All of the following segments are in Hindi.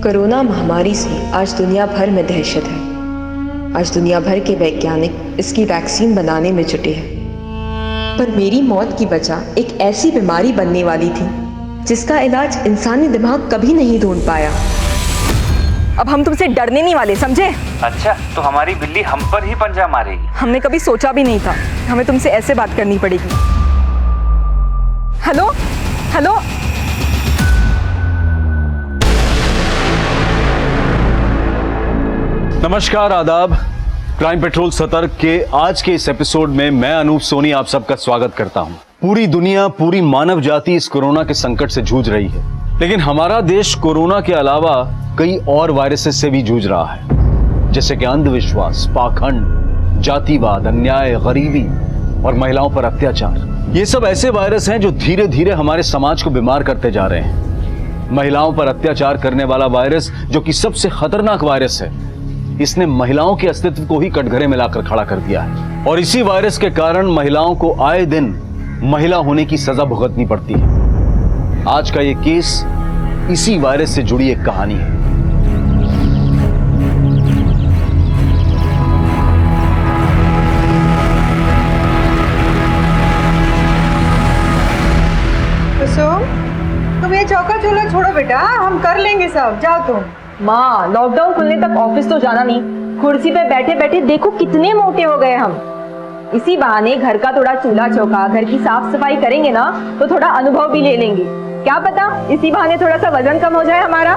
कोरोना महामारी से आज दुनिया भर में दहशत है। आज दुनिया भर के वैज्ञानिक इसकी वैक्सीन बनाने में जुटे हैं। पर मेरी मौत की वजह एक ऐसी बीमारी बनने वाली थी जिसका इलाज इंसानी दिमाग कभी नहीं ढूंढ पाया। अब हम तुमसे डरने नहीं वाले, समझे? अच्छा, तो हमारी बिल्ली हम पर ही पंजा मारेगी? हमने कभी सोचा भी नहीं था हमें तुमसे ऐसे बात करनी पड़ेगी। हेलो हेलो, नमस्कार, आदाब। क्राइम पेट्रोल सतर्क के आज के इस एपिसोड में मैं अनूप सोनी आप सबका स्वागत करता हूं। पूरी दुनिया, पूरी मानव जाति इस कोरोना के संकट से जूझ रही है, लेकिन हमारा देश कोरोना के अलावा कई और वायरसेस से भी जूझ रहा है, जैसे कि अंधविश्वास, पाखंड, जातिवाद, अन्याय, गरीबी और महिलाओं पर अत्याचार। ये सब ऐसे वायरस हैं जो धीरे धीरे हमारे समाज को बीमार करते जा रहे हैं। महिलाओं पर अत्याचार करने वाला वायरस, जो कि सबसे खतरनाक वायरस है, इसने महिलाओं के अस्तित्व को ही कटघरे में लाकर खड़ा कर दिया है। और इसी वायरस के कारण महिलाओं को आए दिन महिला होने की सजा भुगतनी पड़ती है। आज का ये केस इसी वायरस से जुड़ी एक कहानी है। तुम ये चौका चूल्हा छोड़ो बेटा, हम कर लेंगे सब। जाओ तुम। माँ, लॉकडाउन खुलने तक ऑफिस तो जाना नहीं, कुर्सी पे बैठे बैठे देखो कितने मोटे हो गए हम। इसी बहाने घर का थोड़ा चूल्हा चौका, घर की साफ सफाई करेंगे ना तो थोड़ा अनुभव भी ले लेंगे। क्या पता इसी बहाने थोड़ा सा वजन कम हो जाए हमारा।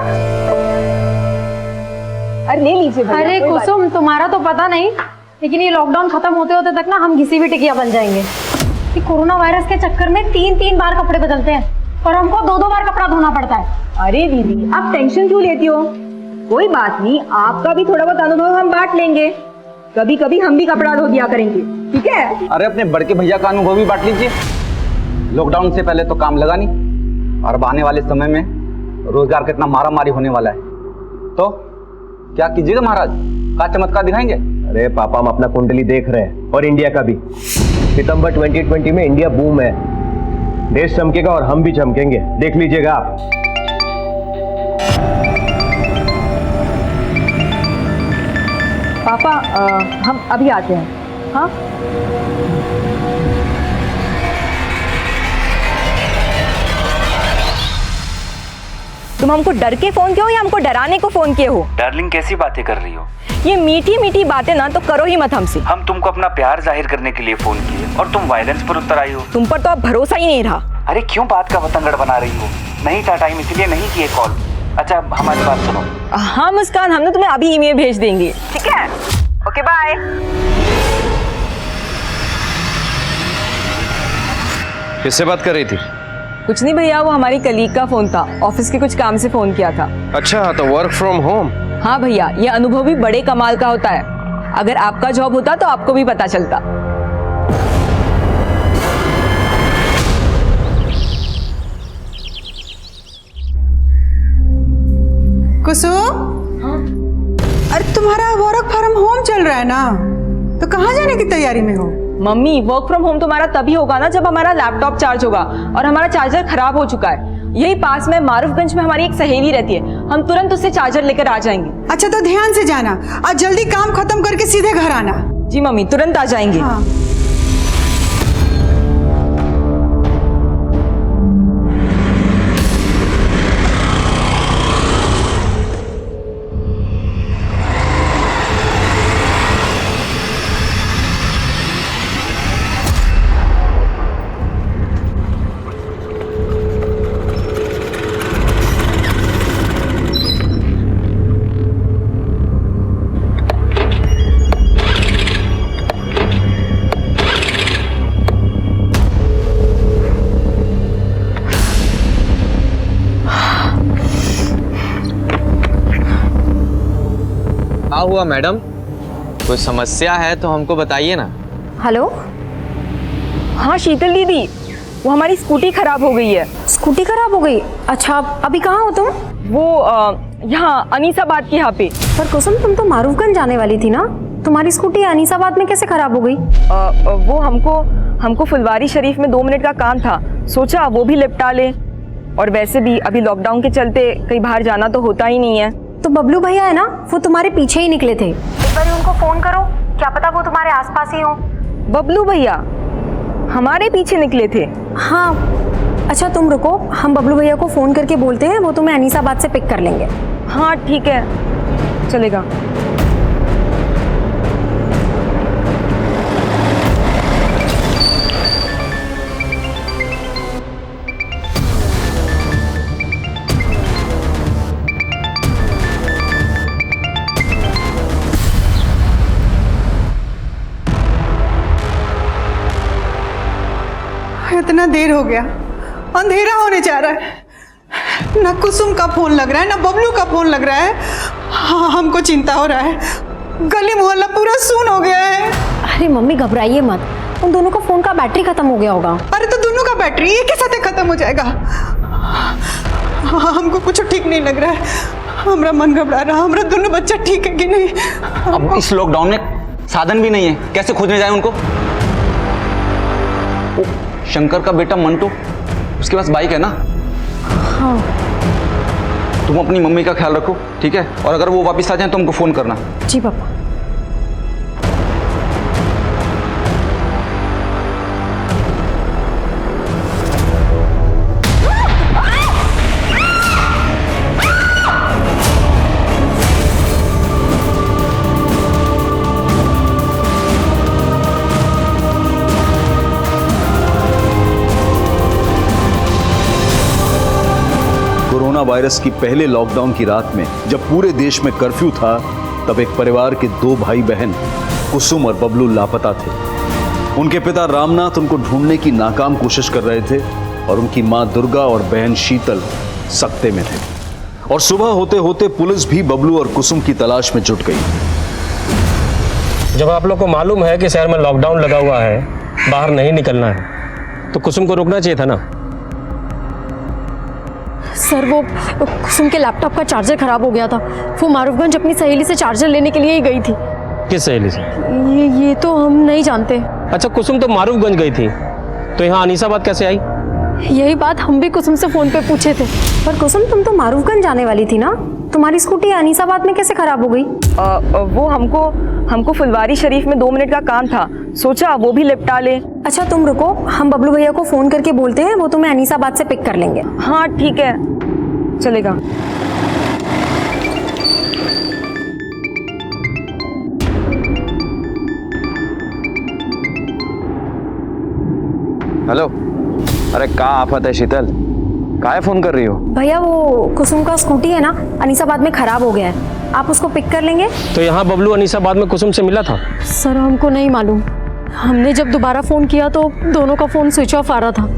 अरे ले लीजिए। अरे कुसुम, तुम्हारा तो पता नहीं, लेकिन ये लॉकडाउन खत्म होते होते तक ना हम घिसी हुई टिकिया बन जाएंगे। कि कोरोना वायरस के चक्कर में 3-3 बार कपड़े बदलते हैं और हमको 2-2 बार कपड़ा धोना पड़ता है। अरे दीदी, आप टेंशन क्यों लेती हो? कोई बात नहीं, आपका भी थोड़ा बहुत अनुभव हम बांट लेंगे। कभी कभी हम भी कपड़ा धो दिया करेंगे, ठीक है? अरे अपने बड़के भैया का अनुभव भी बांट लीजिए। लॉकडाउन से पहले तो काम लगा नहीं, और अब आने वाले समय में रोजगार कितना मारा मारी होने वाला है। तो क्या कीजिएगा महाराज, क्या चमत्कार दिखाएंगे? अरे पापा, हम अपना कुंडली देख रहे हैं, और इंडिया का भी। सितंबर 2020 में इंडिया बूम है, देश चमकेगा और हम भी चमकेंगे, देख लीजिएगा आप। पापा, हम अभी आते हैं। हाँ, तुम हमको डर के फोन किए हो या हमको डराने को फोन किए हो? डार्लिंग, कैसी बातें कर रही हो? ये मीठी मीठी बातें ना तो करो ही मत हमसे। हम तुमको अपना प्यार जाहिर करने के लिए फोन किए और तुम वायलेंस पर उतर आई हो। तुम पर तो अब भरोसा ही नहीं रहा। अरे क्यों बात का बतंगड़ बना रही हो? नहीं था टाइम, इसलिए नहीं किए कॉल। अच्छा, हमारी बात सुनो। हाँ मुस्कान, हम ना तुम्हें अभी ईमेल भेज देंगे, ठीक है? Okay, bye. किससे बात कर रही थी? कुछ नहीं भैया, वो हमारी कलीग का फोन था, ऑफिस के कुछ काम से फोन किया था। अच्छा, तो वर्क फ्रॉम होम। हाँ भैया, ये अनुभव भी बड़े कमाल का होता है। अगर आपका जॉब होता तो आपको भी पता चलता। कुसुम, अरे तुम्हारा वर्क फ्रॉम होम चल रहा है ना, तो कहाँ जाने की तैयारी में हो? मम्मी, वर्क फ्रॉम होम तुम्हारा तभी होगा ना जब हमारा लैपटॉप चार्ज होगा, और हमारा चार्जर खराब हो चुका है। यही पास में मारूफगंज में हमारी एक सहेली रहती है, हम तुरंत उससे चार्जर लेकर आ जाएंगे। अच्छा, तो ध्यान से जाना और जल्दी काम खत्म करके सीधे घर आना। जी मम्मी, तुरंत आ जाएंगे। हाँ। क्या हुआ मैडम, कोई समस्या है तो हमको बताइए ना। हेलो। हाँ शीतल दीदी, वो हमारी स्कूटी खराब हो गई है। स्कूटी खराब हो गई? अच्छा, अभी कहाँ हो तुम? वो यहाँ अनीसाबाद के यहाँ पे। पर कुसुम, तुम तो मारूफगंज जाने वाली थी ना, तुम्हारी स्कूटी अनीसाबाद में कैसे खराब हो गई? वो हमको फुलवारी शरीफ में 2 मिनट का काम था, सोचा वो भी निपटा ले। और वैसे भी अभी लॉकडाउन के चलते कहीं बाहर जाना तो होता ही नहीं है। तो बबलू भैया है ना, वो तुम्हारे पीछे ही निकले थे। एक बार उनको फोन करो, क्या पता वो तुम्हारे आसपास ही हो। बबलू भैया हमारे पीछे निकले थे? हाँ। अच्छा तुम रुको, हम बबलू भैया को फोन करके बोलते हैं, वो तुम्हें अनीसाबाद से पिक कर लेंगे। हाँ ठीक है, चलेगा। इतना देर हो गया, अंधेरा होने जा रहा है। ना कुसुम का फोन लग रहा है, ना बबलू का फोन लग रहा है। हाँ, हमको चिंता हो रहा है। गली मोहल्ला पूरा सून हो गया है। अरे मम्मी घबराइए मत, उन दोनों का फोन का बैटरी खत्म हो गया होगा। अरे तो दोनों का बैटरी एक ही साथ खत्म हो जाएगा। हाँ, हमको कुछ ठीक नहीं लग रहा है। हमारा मन घबरा रहा, हमारा दोनों बच्चा ठीक है कि नहीं। अब इस लॉकडाउन में साधन भी नहीं है, कैसे खोजने जाए उनको? शंकर का बेटा मंटू, उसके पास बाइक है ना? हाँ। तुम अपनी मम्मी का ख्याल रखो, ठीक है? और अगर वो वापस आ जाए तो हमको फोन करना। जी पापा। कोरोना वायरस की पहले लॉकडाउन की रात में जब पूरे देश में कर्फ्यू था, तब एक परिवार के दो भाई बहन कुसुम और बबलू लापता थे। उनके पिता रामनाथ उनको ढूंढने की नाकाम कोशिश कर रहे थे और उनकी मां दुर्गा और बहन शीतल सकते में थे। और सुबह होते होते पुलिस भी बबलू और कुसुम की तलाश में जुट गई। जब आप लोग को मालूम है कि शहर में लॉकडाउन लगा हुआ है, बाहर नहीं निकलना है, तो कुसुम को रोकना चाहिए था ना। सर वो कुसुम के लैपटॉप का चार्जर खराब हो गया था, वो मारूफगंज अपनी सहेली से चार्जर लेने के लिए ही गई थी। किस सहेली से? ये तो हम नहीं जानते। अच्छा, कुसुम तो मारूफगंज गई थी, तो यहाँ अनीसाबाद कैसे आई? यही बात हम भी कुसुम से फोन पे पूछे थे। पर कुसुम तुम तो मारूफगंज जाने वाली थी ना, तुम्हारी स्कूटी अनीसाबाद में कैसे खराब हो गई? वो हमको फुलवारी शरीफ में 2 मिनट का काम था, सोचा वो भी निपटा ले। अच्छा तुम रुको, हम बबलू भैया को फोन करके बोलते हैं, वो तुम्हें अनीसाबाद से पिक कर लेंगे। हाँ ठीक है, चलेगा। हेलो, अरे क्या आफत है शीतल, काहे फोन कर रही हो? भैया वो कुसुम का स्कूटी है ना, अनीसाबाद में खराब हो गया है, आप उसको पिक कर लेंगे? तो यहाँ बबलू अनीसाबाद में कुसुम से मिला था? सर हमको नहीं मालूम, हमने जब दोबारा फोन किया तो दोनों का फोन स्विच ऑफ आ रहा था।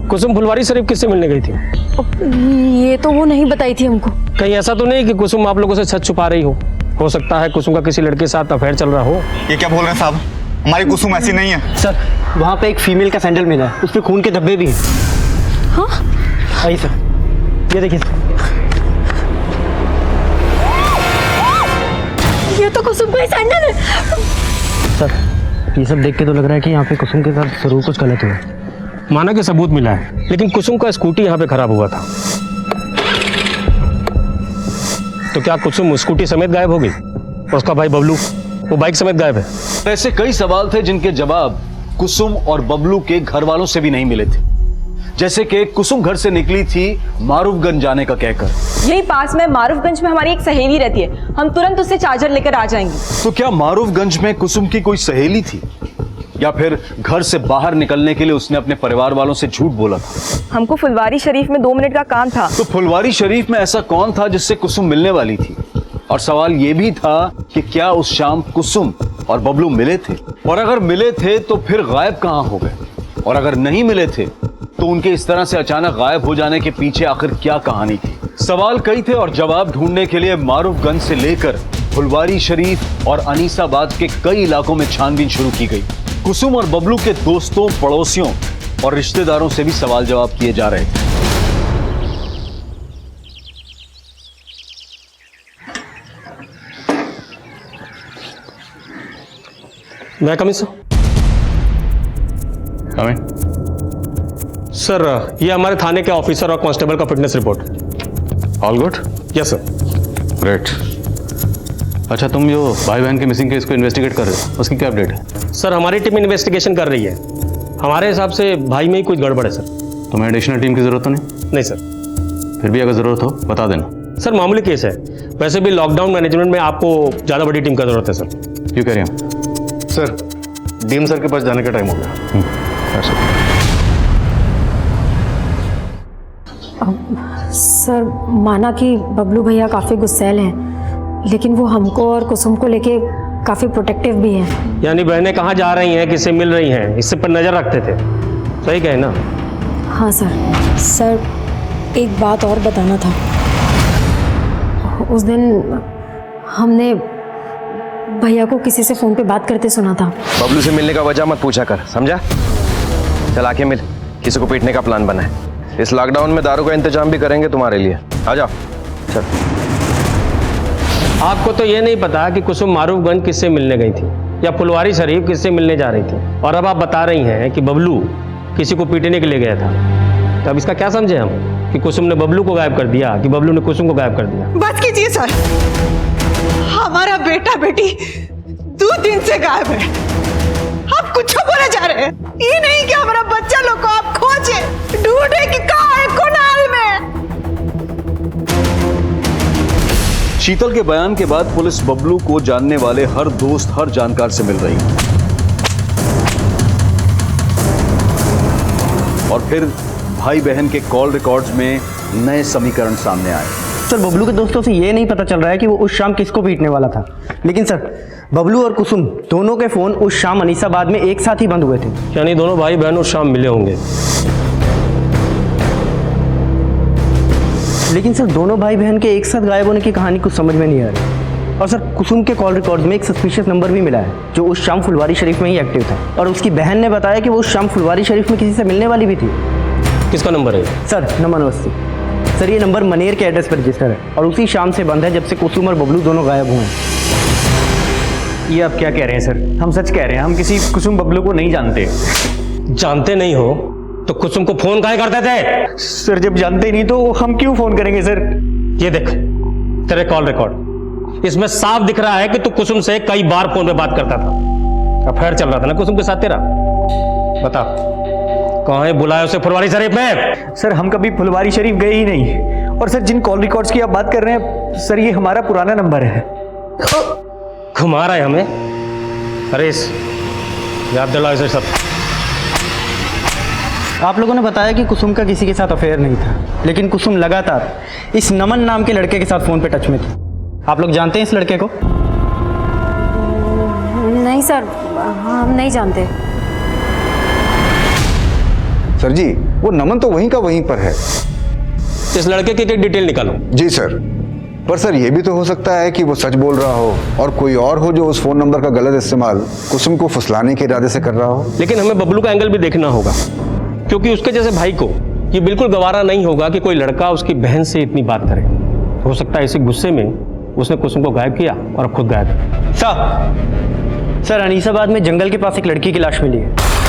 कुसुम फुलवारी शरीफ किससे मिलने गई थी? ये तो वो नहीं बताई थी हमको। कहीं ऐसा तो नहीं कि कुसुम आप लोगों से सच छुपा रही हो सकता है कुसुम का किसी लड़के के साथ अफेयर चल रहा हो। ये क्या बोल रहे हैं साहब, हमारी कुसुम ऐसी नहीं है। सर वहाँ पे एक फीमेल का सैंडल मिला है, उसपे खून के धब्बे भी हैं। हाँ? आइए सर, ये देखिए। ये तो कुसुम का ही सैंडल है। सर ये सब देख के तो लग रहा है कि यहाँ पे कुसुम के साथ जरूर कुछ गलत हुआ है। माना कि सबूत मिला है, लेकिन कुसुम का स्कूटी यहाँ पे खराब हुआ था, तो क्या कुसुम स्कूटी समेत गायब हो गई? उसका भाई बबलू वो बाइक समेत गायब है। ऐसे कई सवाल थे जिनके जवाब कुसुम और बबलू के घर वालों से भी नहीं मिले थे। जैसे कि कुसुम घर से निकली थी मारूफगंज जाने का कहकर। यही पास में मारूफगंज में हमारी एक सहेली रहती है, हम तुरंत उससे चार्जर लेकर आ जाएंगे। तो क्या मारूफगंज में कुसुम की कोई सहेली थी, या फिर घर से बाहर निकलने के लिए उसने अपने परिवार वालों से झूठ बोला था? हमको फुलवारी शरीफ में 2 मिनट का काम था। तो फुलवारी शरीफ में ऐसा कौन था जिससे कुसुम मिलने वाली थी? और सवाल यह भी था कि क्या उस शाम कुसुम और बबलू मिले थे, और अगर मिले थे तो फिर गायब कहां हो गए, और अगर नहीं मिले थे तो उनके इस तरह से अचानक गायब हो जाने के पीछे आखिर क्या कहानी थी? सवाल कई थे और जवाब ढूंढने के लिए मारूफगंज से लेकर फुलवारी शरीफ और अनीसाबाद के कई इलाकों में छानबीन शुरू की गई। कुसुम और बबलू के दोस्तों, पड़ोसियों और रिश्तेदारों से भी सवाल जवाब किए जा रहे थे। मैं कमिंग सर। कमिंग। सर ये हमारे थाने के ऑफिसर और कांस्टेबल का fitness report. All good? Yes sir. Great. अच्छा, तुम जो भाई बहन के मिसिंग केस को इन्वेस्टिगेट कर रहे हो, उसकी क्या अपडेट है? सर हमारी टीम इन्वेस्टिगेशन कर रही है। हमारे हिसाब से भाई में ही कुछ गड़बड़ है सर। तुम्हें एडिशनल टीम की जरूरत तो नहीं? नहीं सर। फिर भी अगर जरूरत हो बता देना। सर मामूली केस है, वैसे भी लॉकडाउन मैनेजमेंट में आपको ज़्यादा बड़ी टीम का जरूरत है सर। क्यों कह रहे हैं? सर डीएम सर के पास जाने का टाइम हो गया। सर माना कि बबलू भैया काफ़ी गुस्सैल हैं, लेकिन वो हमको और कुसुम को लेके काफ़ी प्रोटेक्टिव भी हैं। यानी बहनें कहाँ जा रही हैं, किससे मिल रही हैं, इससे पर नज़र रखते थे। सही कहे ना? हाँ सर। सर एक बात और बताना था। उस दिन हमने भैया को किसी से फ़ोन पे बात करते सुना था। बबलू से मिलने का वजह मत पूछा कर, समझा? चल आके मिल, किसी को पीटने का प्लान बना है। इस लॉकडाउन में दारू का इंतजाम भी करेंगे तुम्हारे लिए। आ जाओ। चल। आपको तो ये नहीं पता कि कुसुम मारूफगंज किससे मिलने गई थी या फुलवारी शरीफ किससे मिलने जा रही थी, और अब आप बता रही हैं कि बबलू किसी को पीटने के लिए गया था। तो अब इसका क्या समझे हम कि कुसुम ने बबलू को गायब कर दिया कि बबलू ने कुसुम को गायब कर दिया? बस कीजिए सर, हमारा बेटा बेटी 2 दिन से गायब है। आप कुछ बोले जा रहे हैं। ये नहीं कि हमारा बच्चा लोग को आप खोजे ढूंढे कि कहाँ है, कौन हाल में। शीतल के बयान के बाद पुलिस बबलू को जानने वाले हर दोस्त, हर जानकार से मिल रही है। और फिर भाई बहन के कॉल रिकॉर्ड्स में नए समीकरण सामने आए। सर बबलू के दोस्तों से ये नहीं पता चल रहा है कि वो उस शाम किसको पीटने वाला था, लेकिन सर बबलू और कुसुम दोनों के फोन उस शाम अनीसाबाद में एक साथ ही बंद हुए थे। यानी दोनों भाई बहन उस शाम मिले होंगे। लेकिन सर दोनों भाई बहन के एक साथ गायब होने की कहानी कुछ समझ में नहीं आ रही। और सर कुसुम के कॉल रिकॉर्ड में एक सस्पिशियस नंबर भी मिला है जो उस शाम फुलवारी शरीफ में ही एक्टिव था, और उसकी बहन ने बताया कि वो उस शाम फुलवारी शरीफ में किसी से मिलने वाली भी थी। किसका नंबर है? Sir number 80। सर ये नंबर मनेर के एड्रेस पर रजिस्टर है और उसी शाम से बंद है जब से कुसुम और बबलू दोनों गायब हुए हैं। ये आप क्या कह रहे हैं सर? हम सच कह रहे हैं, हम किसी कुसुम बबलू को नहीं जानते। जानते नहीं हो तो कुसुम को फोन काहे करते थे? सर जब जानते ही नहीं तो हम क्यों फोन करेंगे सर? ये देख तेरे कॉल रिकॉर्ड, इसमें साफ दिख रहा है कि तू कुसुम से कई बार फोन पे बात करता था। अफेयर चल रहा था ना कुसुम के साथ तेरा? बता कहाँ है, बुलाया उसे फुलवारी शरीफ में? सर हम कभी फुलवारी शरीफ गए ही नहीं। और सर जिन कॉल रिकॉर्ड्स की आप बात कर रहे हैं सर, ये हमारा पुराना नंबर है। घुमा रहा है हमें। अरे याद दिलाओ इसे सब। आप लोगों ने बताया कि कुसुम का किसी के साथ अफेयर नहीं था, लेकिन कुसुम लगातार इस नमन नाम के लड़के के साथ फोन पे टच में थी। आप लोग जानते हैं इस लड़के को? नहीं सर, हम नहीं जानते। सर जी वो नमन तो वहीं का वहीं पर है। इस लड़के की डिटेल निकालो। जी सर, पर सर ये भी तो हो सकता है कि वो सच बोल रहा हो और कोई और हो जो उस फोन नंबर का गलत इस्तेमाल कुसुम को फुसलाने के इरादे से कर रहा हो। लेकिन हमें बबलू का एंगल भी देखना होगा, क्योंकि उसके जैसे भाई को ये बिल्कुल गवारा नहीं होगा कि कोई लड़का उसकी बहन से इतनी बात करे। हो सकता है इसी गुस्से में उसने कुसुम को गायब किया और अब खुद गायब है। सर अनीसाबाद में जंगल के पास एक लड़की की लाश मिली है।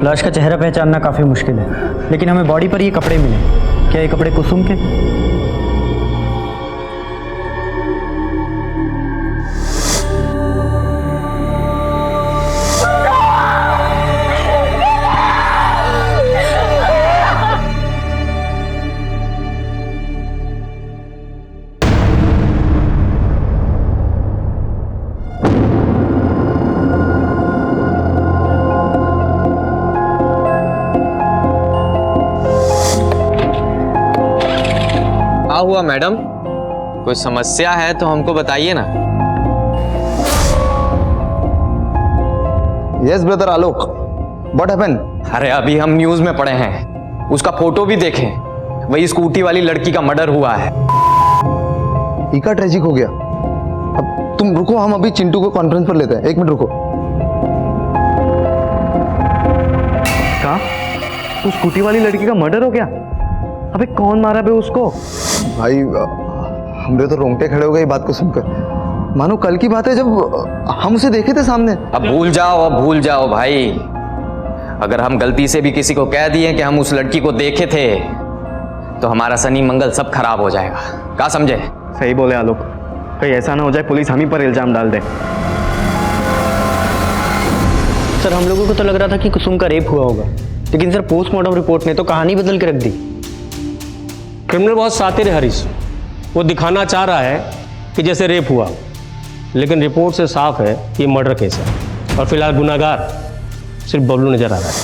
लाश का चेहरा पहचानना काफी मुश्किल है, लेकिन हमें बॉडी पर ये कपड़े मिले। क्या ये कपड़े कुसुम के? हुआ मैडम, कोई समस्या है तो हमको बताइए ना। Yes brother Alok, what happened? अरे अभी हम न्यूज में पढ़े हैं, उसका फोटो भी देखें, वही स्कूटी वाली लड़की का मर्डर हुआ है। इका ट्रेजिक हो गया। अब तुम रुको, हम अभी चिंटू को कॉन्फ्रेंस पर लेते हैं। 1 मिनट रुको। कहा उस स्कूटी वाली लड़की का मर्डर हो गया? अबे कौन मारा बे उसको? भाई हमरे तो रोंगटे खड़े हो गए ये बात को सुनकर। मानो कल की बात है जब हम उसे देखे थे सामने। अब भूल जाओ भाई। अगर हम गलती से भी किसी को कह दिए कि हम उस लड़की को देखे थे तो हमारा शनि मंगल सब खराब हो जाएगा। क्या समझे? सही बोले आलोक, कहीं ऐसा ना हो जाए पुलिस हम ही पर इल्जाम डाल दे। सर हम लोगों को तो लग रहा था कि कुसुम का रेप हुआ होगा, लेकिन सर पोस्टमार्टम रिपोर्ट ने तो कहानी बदल के रख दी। क्रिमिनल बहुत शातिर है हरीश, वो दिखाना चाह रहा है कि जैसे रेप हुआ, लेकिन रिपोर्ट से साफ है कि मर्डर केस है और फिलहाल गुनाहगार सिर्फ बबलू नजर आ रहा है।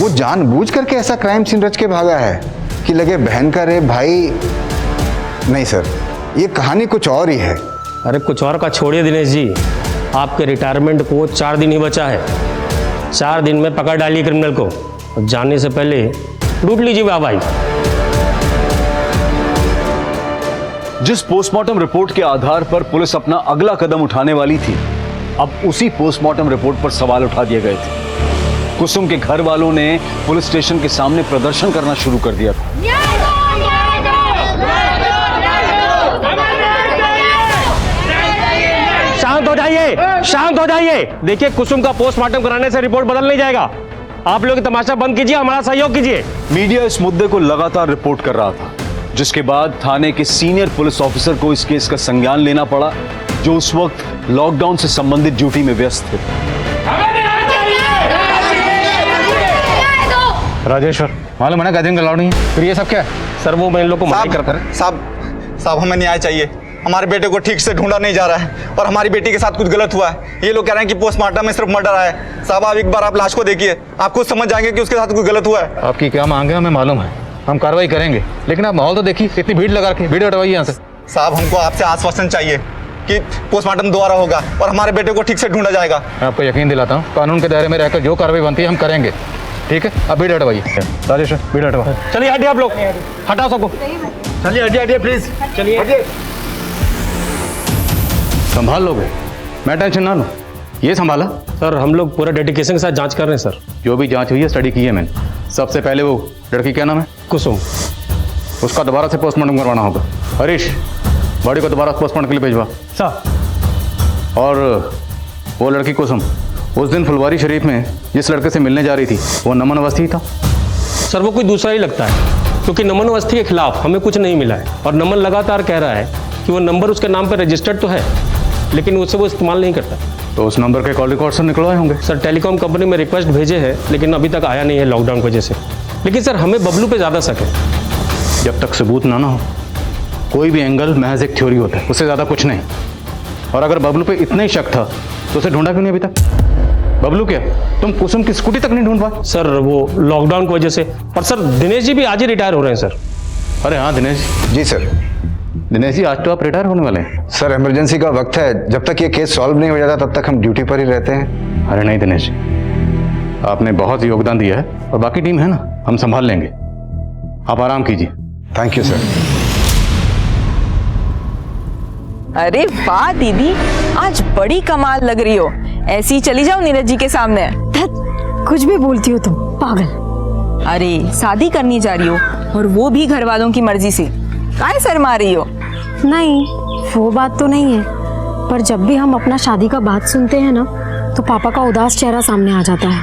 वो जानबूझ करके ऐसा क्राइम सीन रच के भागा है कि लगे बहन का रेप। भाई नहीं सर, ये कहानी कुछ और ही है। अरे कुछ और का छोड़िए दिनेश जी, आपके रिटायरमेंट को 4 दिन ही बचा है। 4 दिन में पकड़ डालिए क्रिमिनल को और जाने से पहले लूट लीजिए वाहवाही। जिस पोस्टमार्टम रिपोर्ट के आधार पर पुलिस अपना अगला कदम उठाने वाली थी, अब उसी पोस्टमार्टम रिपोर्ट पर सवाल उठा दिए गए थे। कुसुम के घर वालों ने पुलिस स्टेशन के सामने प्रदर्शन करना शुरू कर दिया था। शांत हो जाइए। देखिए कुसुम का पोस्टमार्टम कराने से रिपोर्ट बदल नहीं जाएगा। आप लोग तमाशा बंद कीजिए, हमारा सहयोग कीजिए। मीडिया इस मुद्दे को लगातार रिपोर्ट कर रहा था, जिसके बाद थाने के सीनियर पुलिस ऑफिसर को इस केस का संज्ञान लेना पड़ा, जो उस वक्त लॉकडाउन से संबंधित ड्यूटी में व्यस्त थे। राजेश्वर, मालूम है ना गैदरिंग अलाउड नहीं है, फिर ये सब क्या है? सर वो मैं इन लोग को माफ करता हूं। साहब हमें न्याय चाहिए। हमारे बेटे को ठीक से ढूंढा नहीं जा रहा है और हमारी बेटी के साथ कुछ गलत हुआ है। ये लोग कह रहे हैं कि पोस्टमार्टम में सिर्फ मर्डर आया है। साहब आप एक बार आप लाश को देखिए, आप खुद समझ जाएंगे कि उसके साथ कुछ गलत हुआ है। आपकी क्या मांग है हमें मालूम है, हम कार्रवाई करेंगे, लेकिन आप माहौल तो देखिए, इतनी भीड़ लगा के भीड़ हटवाइए यहाँ से। साहब हमको आपसे आश्वासन चाहिए कि पोस्टमार्टम दोबारा होगा और हमारे बेटे को ठीक से ढूंढा जाएगा। मैं आपको यकीन दिलाता हूँ, कानून के दायरे में रहकर जो कार्रवाई बनती है हम करेंगे। ठीक है, अब भीड़ हटवाइए। राजेश्वर भीड़ हटवा। चलिए हटिए आप लोग, हटाओ सबको। चलिए हटिए प्लीज, चलिए। संभाल लोगे, मैं टेंशन ना लूँ। ये संभाला? सर हम लोग पूरा डेडिकेशन के साथ जांच कर रहे हैं सर। जो भी जांच हुई है स्टडी की है मैंने। सबसे पहले वो लड़की क्या नाम है? कुसुम। उसका दोबारा से पोस्टमार्टम करवाना होगा। हरीश, बॉडी को दोबारा पोस्टमार्टम के लिए भिजवा। सर। और वो लड़की कुसुम उस दिन फुलवारी शरीफ में जिस लड़के से मिलने जा रही थी, वो नमन अवस्थी ही था? सर वो कोई दूसरा ही लगता है, क्योंकि नमन अवस्थी के खिलाफ हमें कुछ नहीं मिला है और नमन लगातार कह रहा है कि वो नंबर उसके नाम पर रजिस्टर्ड तो है, लेकिन उससे वो इस्तेमाल नहीं करता। तो उस नंबर के कॉल रिकॉर्ड से निकलवाए होंगे। सर टेलीकॉम कंपनी में रिक्वेस्ट भेजे हैं, लेकिन अभी तक आया नहीं है लॉकडाउन की वजह से। लेकिन सर हमें बबलू पे ज़्यादा शक है। जब तक सबूत ना हो, कोई भी एंगल महज एक थ्योरी होता है, उससे ज़्यादा कुछ नहीं। और अगर बबलू पे इतना ही शक था तो उसे ढूंढा क्यों नहीं अभी तक? बबलू क्या, तुम कुसुम की स्कूटी तक नहीं ढूंढ पाए? सर वो लॉकडाउन की वजह से। और सर दिनेश जी भी आज ही रिटायर हो रहे हैं सर। अरे हाँ दिनेश जी सर। दिनेश जी आज तो आप रिटायर होने वाले हैं। सर इमरजेंसी का वक्त है, जब तक ये केस सॉल्व नहीं हो जाता तब तक हम ड्यूटी पर ही रहते हैं। अरे नहीं दिनेश, आपने बहुत योगदान दिया है और बाकी टीम है ना, हम संभाल लेंगे। आप आराम कीजिए। Thank you sir. अरे वाह दीदी, आज बड़ी कमाल लग रही हो। ऐसी ही चली जाओ नीरज जी के सामने। कुछ भी बोलती हो तुम, पागल। अरे शादी करनी जा रही हो और वो भी घर वालों की मर्जी से, काहे शर्मा रही हो? नहीं वो बात तो नहीं है, पर जब भी हम अपना शादी का बात सुनते हैं ना तो पापा का उदास चेहरा सामने आ जाता है।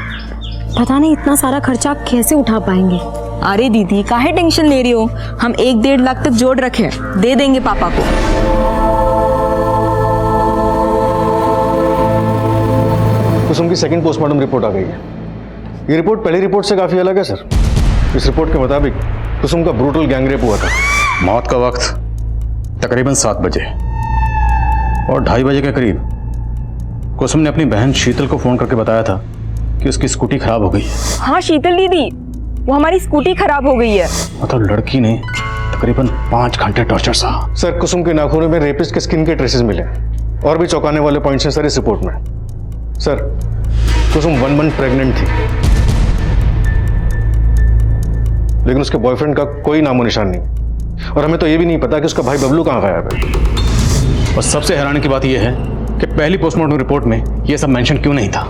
पता नहीं इतना सारा खर्चा कैसे उठा पाएंगे। अरे दीदी काहे टेंशन ले रही हो, हम 1-1.5 लाख तक जोड़ रखे, दे देंगे पापा को। कुसुम की सेकंड पोस्टमार्टम रिपोर्ट आ गई है। ये रिपोर्ट पहली रिपोर्ट से काफी अलग है सर। इस रिपोर्ट के मुताबिक कुसुम का ब्रूटल गैंगरेप हुआ था। मौत का वक्त तकरीबन 7 बजे और 2:30 बजे के करीब कुसुम ने अपनी बहन शीतल को फोन करके बताया था कि उसकी स्कूटी खराब हो गई है। हाँ शीतल दीदी, वो हमारी स्कूटी खराब हो गई है। मतलब लड़की ने तकरीबन 5 घंटे टॉर्चर सहा। सर कुसुम के नाखूनों में रेपिस्ट के स्किन के ट्रेसेस मिले और भी चौंकाने वाले पॉइंट्स हैं सर इस रिपोर्ट में। सर कुसुम 1 मंथ प्रेग्नेंट थी, लेकिन उसके बॉयफ्रेंड का कोई नामो निशान नहीं। और हमें तो ये भी नहीं पता कि उसका भाई बबलू कहाँ गायब है। और सबसे हैरानी की बात यह है कि पहली पोस्टमार्टम रिपोर्ट में यह सब मेंशन क्यों नहीं था।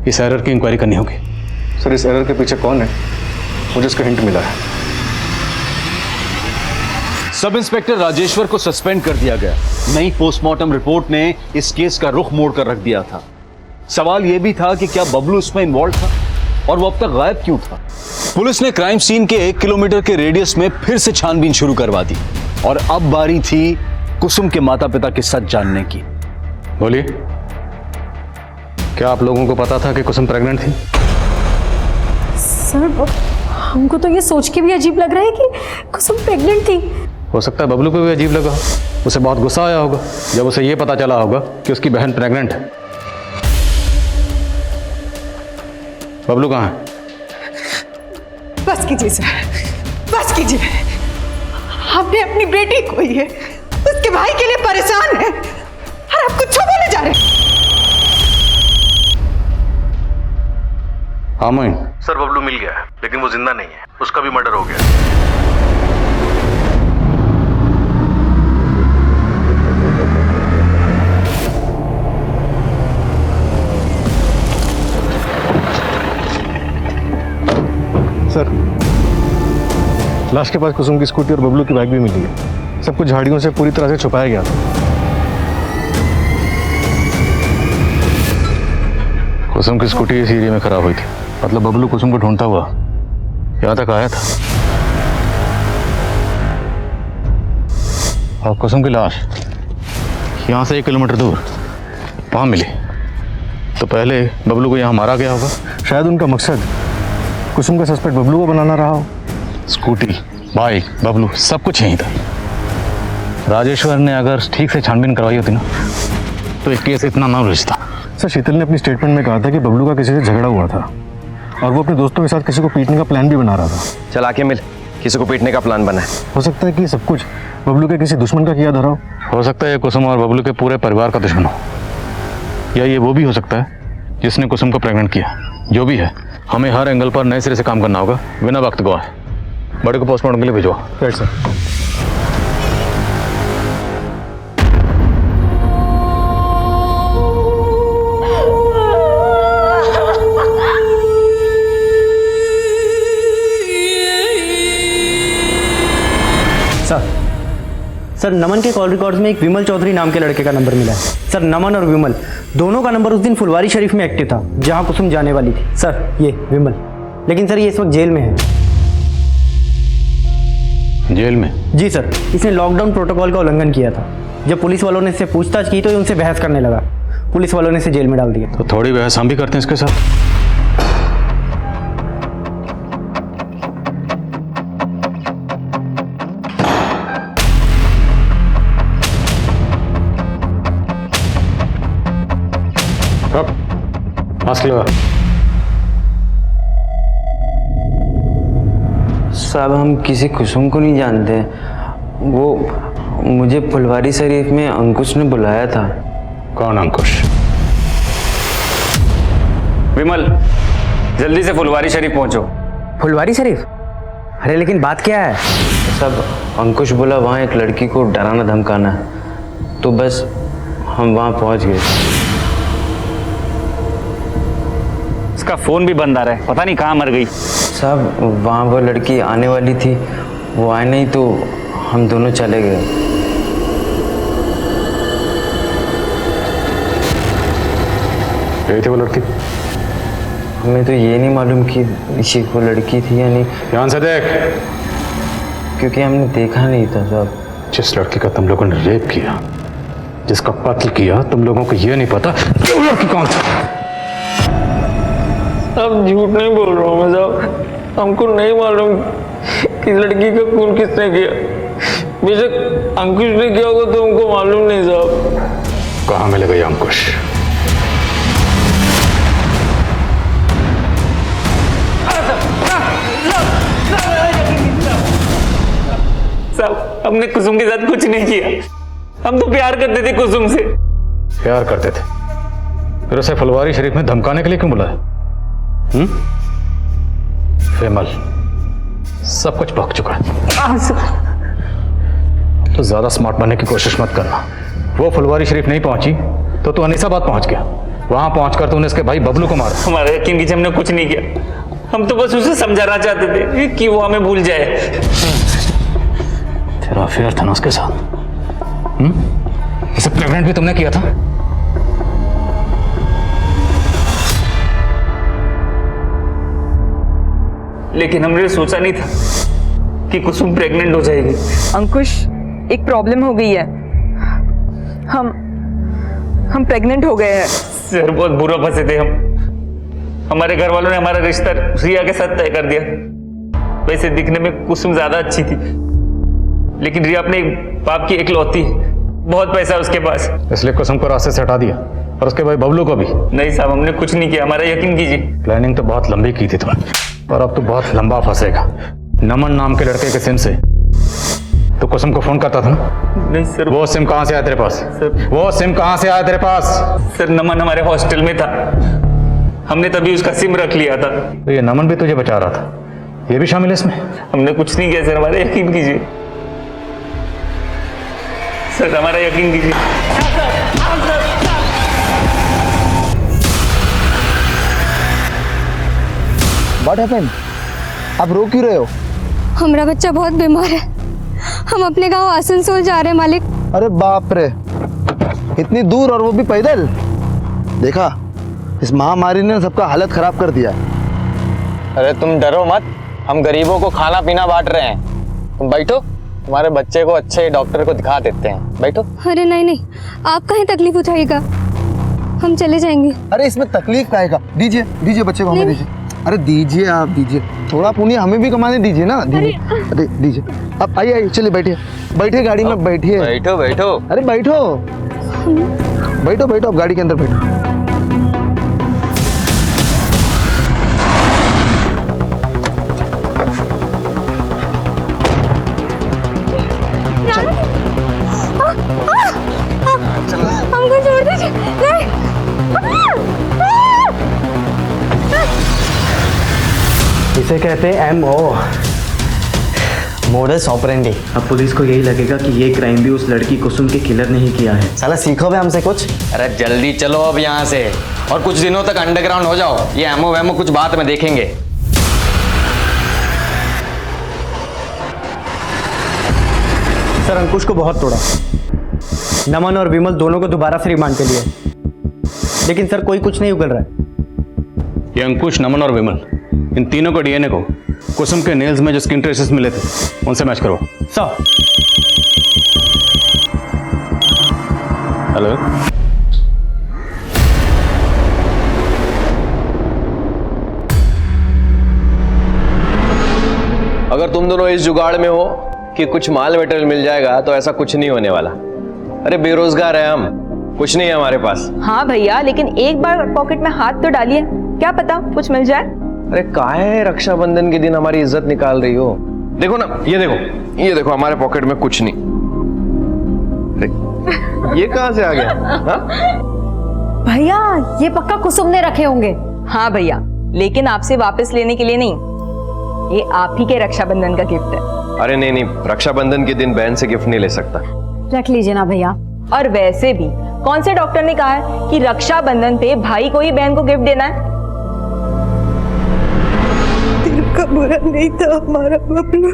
इस एरर की इंक्वायरी करनी होगी। सर, इस एरर के पीछे कौन है, मुझे इसका हिंट मिला है। सब इंस्पेक्टर राजेश्वर को सस्पेंड कर दिया गया। नई पोस्टमार्टम रिपोर्ट ने इस केस का रुख मोड़ कर रख दिया था। सवाल यह भी था कि क्या बबलू इसमें इन्वॉल्व था और वो अब तक गायब क्यों था। पुलिस ने क्राइम सीन के 1 किलोमीटर के रेडियस में फिर से छानबीन शुरू करवा दी और अब बारी थी कुसुम के माता पिता के सच जानने की। बोलिए, क्या आप लोगों को पता था कि कुसुम प्रेग्नेंट थी? सर, हमको तो ये सोच के भी अजीब लग रहा है कि कुसुम प्रेग्नेंट थी। हो सकता है बबलू को भी अजीब लगा, उसे बहुत गुस्सा आया होगा जब उसे यह पता चला होगा कि उसकी बहन प्रेग्नेंट है। बबलू कहाँ है? बस कीजिए सर, बस कीजिए। हमने अपनी बेटी खोई है, उसके भाई के लिए परेशान है और आप कुछ बोले जा रहे हैं। हाँ मोइन। सर, बबलू मिल गया है, लेकिन वो जिंदा नहीं है, उसका भी मर्डर हो गया। सर, लाश के पास कुसुम की स्कूटी और बबलू की बाइक भी मिली है। सब कुछ झाड़ियों से पूरी तरह से छुपाया गया था। कुसुम की स्कूटी इस एरिया में खराब हुई थी, मतलब बबलू कुसुम को ढूंढता हुआ यहां तक आया था और कुसुम की लाश यहां से 1 किलोमीटर दूर वहां मिली। तो पहले बबलू को यहां मारा गया होगा। शायद उनका मकसद कुसुम का सस्पेक्ट बबलू को बनाना रहा हो। स्कूटी, बाइक, बबलू सब कुछ यहीं था। राजेश्वर ने अगर ठीक से छानबीन करवाई होती ना तो एक केस इतना ना उलझता। सर, शीतल ने अपनी स्टेटमेंट में कहा था कि बबलू का किसी से झगड़ा हुआ था और वो अपने दोस्तों के साथ किसी को पीटने का प्लान भी बना रहा था। चल आके मिल, किसी को पीटने का प्लान बना है। हो सकता है कि सब कुछ बबलू के किसी दुश्मन का किया धरा हो सकता है ये कुसुम और बबलू के पूरे परिवार का दुश्मन हो, या ये वो भी हो सकता है जिसने कुसुम को प्रेग्नेंट किया। जो भी है, हमें हर एंगल पर नए सिरे से काम करना होगा बिना वक्त गवाए। बड़े को पोस्टमार्टम के लिए भिजवा। Right sir. सर, नमन के कॉल रिकॉर्ड्स में एक विमल चौधरी नाम के लड़के का नंबर मिला है। सर, नमन और विमल दोनों का नंबर उस दिन फुलवारी शरीफ में एक्टिव था जहां कुसुम जाने वाली थी। सर, ये विमल, लेकिन सर ये इस वक्त जेल में है। जेल में? जी सर, इसने लॉकडाउन प्रोटोकॉल का उल्लंघन किया था। जब पुलिस वालों ने इससे पूछताछ की तो ये उनसे बहस करने लगा। पुलिस वालों ने इसे जेल में डाल दिया। तो थोड़ी बहस हम भी करते हैं इसके साथ। मास्क लगा। साहब, हम किसी कुसुम को नहीं जानते। वो मुझे फुलवारी शरीफ में अंकुश ने बुलाया था। कौन अंकुश? विमल, जल्दी से फुलवारी शरीफ पहुंचो। फुलवारी शरीफ? अरे लेकिन बात क्या है? साहब, अंकुश बोला वहाँ एक लड़की को डराना धमकाना, तो बस हम वहाँ पहुँच गए। उसका फोन भी बंद आ रहा है, पता नहीं कहाँ मर गई। साहब, वहाँ वो लड़की आने वाली थी, वो आए नहीं तो हम दोनों चले गए। गई थी वो लड़की? हमें तो ये नहीं मालूम कि इसी वो लड़की थी या नहीं। ध्यान से देख, क्योंकि हमने देखा नहीं था साहब। जिस लड़की का तुम लोगों ने रेप किया, जिसका कत्ल किया, तुम लोगों को ये नहीं पता कि वो लड़की कौन थी। अब झूठ नहीं बोल रहा हूँ मैं साहब, हमको नहीं मालूम कि लड़की का खून किसने किया। बेशक अंकुश ने किया होगा तो हमको मालूम नहीं साहब। कहाँ मिलेगा ये अंकुश? साहब, हमने कुसुम के साथ कुछ नहीं किया। हम तो प्यार करते थे कुसुम से। प्यार करते थे? फिर उसे फुलवारी शरीफ में धमकाने के लिए क्यों बुलाया? विमल, सब कुछ भग चुका है। तो ज्यादा स्मार्ट बनने की कोशिश मत करना। वो फुलवारी शरीफ नहीं पहुंची तो तू अनीसाबाद पहुंच गया। वहां पहुंचकर तूने इसके भाई बबलू को मारा। हमारा यकीन कीजिए, हमने कुछ नहीं किया। हम तो बस उसे समझाना चाहते थे कि वो हमें भूल जाए। तेरा अफेयर था ना उसके साथ? इसे प्रेग्नेंट भी तुमने किया था? लेकिन हमने सोचा नहीं था कि कुसुम प्रेग्नेंट हो जाएगी। अंकुश, एक प्रॉब्लम हो गई है। हम प्रेग्नेंट हो गए हैं। सर, बहुत बुरा फंसे थे हम। हमारे घर वालों ने हमारा रिश्ता रिया के साथ तय कर दिया। वैसे दिखने में कुसुम ज्यादा अच्छी थी, लेकिन रिया अपने बाप की इकलौती, बहुत पैसा है उसके पास, इसलिए कुसुम को रास्ते से हटा दिया और उसके भाई बबलू को भी। नहीं साहब, हमने कुछ नहीं किया, हमारा यकीन कीजिए। प्लानिंग तो बहुत लंबी की थी तुमने, और अब तो बहुत लंबा फंसेगा। नमन नाम के लड़के के सिम से तो कुसुम को फोन करता था ना? नहीं सर। वो सिम कहां से आया तेरे पास? सर, वो सिम कहां से आया तेरे पास? सर, नमन हमारे हॉस्टल में था, हमने तभी उसका सिम रख लिया था। तो ये नमन भी तुझे बचा रहा था, ये भी शामिल है इसमें? हमने कुछ नहीं किया सर, हमारा यकीन कीजिए सर, हमारा यकीन कीजिए। What happened? आप रो क्यों रहे हो? हमारा बच्चा बहुत बीमार है, हम अपने गांव आसनसोल जा रहे हैं मालिक। अरे बाप रे, इतनी दूर और वो भी पैदल? देखा, इस महामारी ने सबका हालत खराब कर दिया। अरे तुम डरो मत, हम गरीबों को खाना पीना बांट रहे हैं। तुम बैठो, तुम्हारे बच्चे को अच्छे डॉक्टर को दिखा देते हैं। बैठो। अरे नहीं, आप कहीं तकलीफ उठाइएगा, हम चले जाएंगे। अरे इसमें तकलीफ काहे का? दीजिए बच्चे को हमें दीजिए। अरे दीजिए, आप दीजिए, थोड़ा पुण्य हमें भी कमाने दीजिए ना। दीजिए, अरे दीजिए। अब आइए, चलिए बैठिए गाड़ी में, बैठिए। बैठो। अरे बैठो, अब गाड़ी के अंदर बैठो। हमको छोड़ दीजिए। इसे कहते हैं MO, मोडस ऑपरेंडी। अब पुलिस को यही लगेगा कि ये क्राइम भी उस लड़की कुसुम के किलर ने ही किया है। साला सीखो बे हमसे कुछ। अरे जल्दी चलो अब यहाँ से, और कुछ दिनों तक अंडरग्राउंड हो जाओ। ये एमओ वेमो कुछ बात में देखेंगे। सर, अंकुश को बहुत तोड़ा, नमन और विमल दोनों को दोबारा से रिमांड पे लिया, लेकिन सर कोई कुछ नहीं उगल रहा है। ये अंकुश, नमन और विमल, इन तीनों को डीएनए को कुसुम के नेल्स में जो स्किन ट्रेसेस मिले थे उनसे मैच करो। सर। हेलो, अगर तुम दोनों इस जुगाड़ में हो कि कुछ माल मटेरियल मिल जाएगा तो ऐसा कुछ नहीं होने वाला। अरे बेरोजगार है हम, कुछ नहीं है हमारे पास। हाँ भैया, लेकिन एक बार पॉकेट में हाथ तो डालिए, क्या पता कुछ मिल जाए। अरे काहे रक्षाबंधन के दिन हमारी इज्जत निकाल रही हो? देखो ना, ये देखो हमारे पॉकेट में कुछ नहीं। ये कहां से आ गया? भैया, ये पक्का कुसुम ने रखे होंगे। हाँ भैया, लेकिन आपसे वापस लेने के लिए नहीं, ये आप ही के रक्षाबंधन का गिफ्ट है। अरे नहीं, रक्षाबंधन के दिन बहन से गिफ्ट नहीं ले सकता। रख लीजिए ना भैया। और वैसे भी कौन से डॉक्टर ने कहा है कि रक्षाबंधन पे भाई को ही बहन को गिफ्ट देना है? दिल का बुरा नहीं था हमारा बबलू,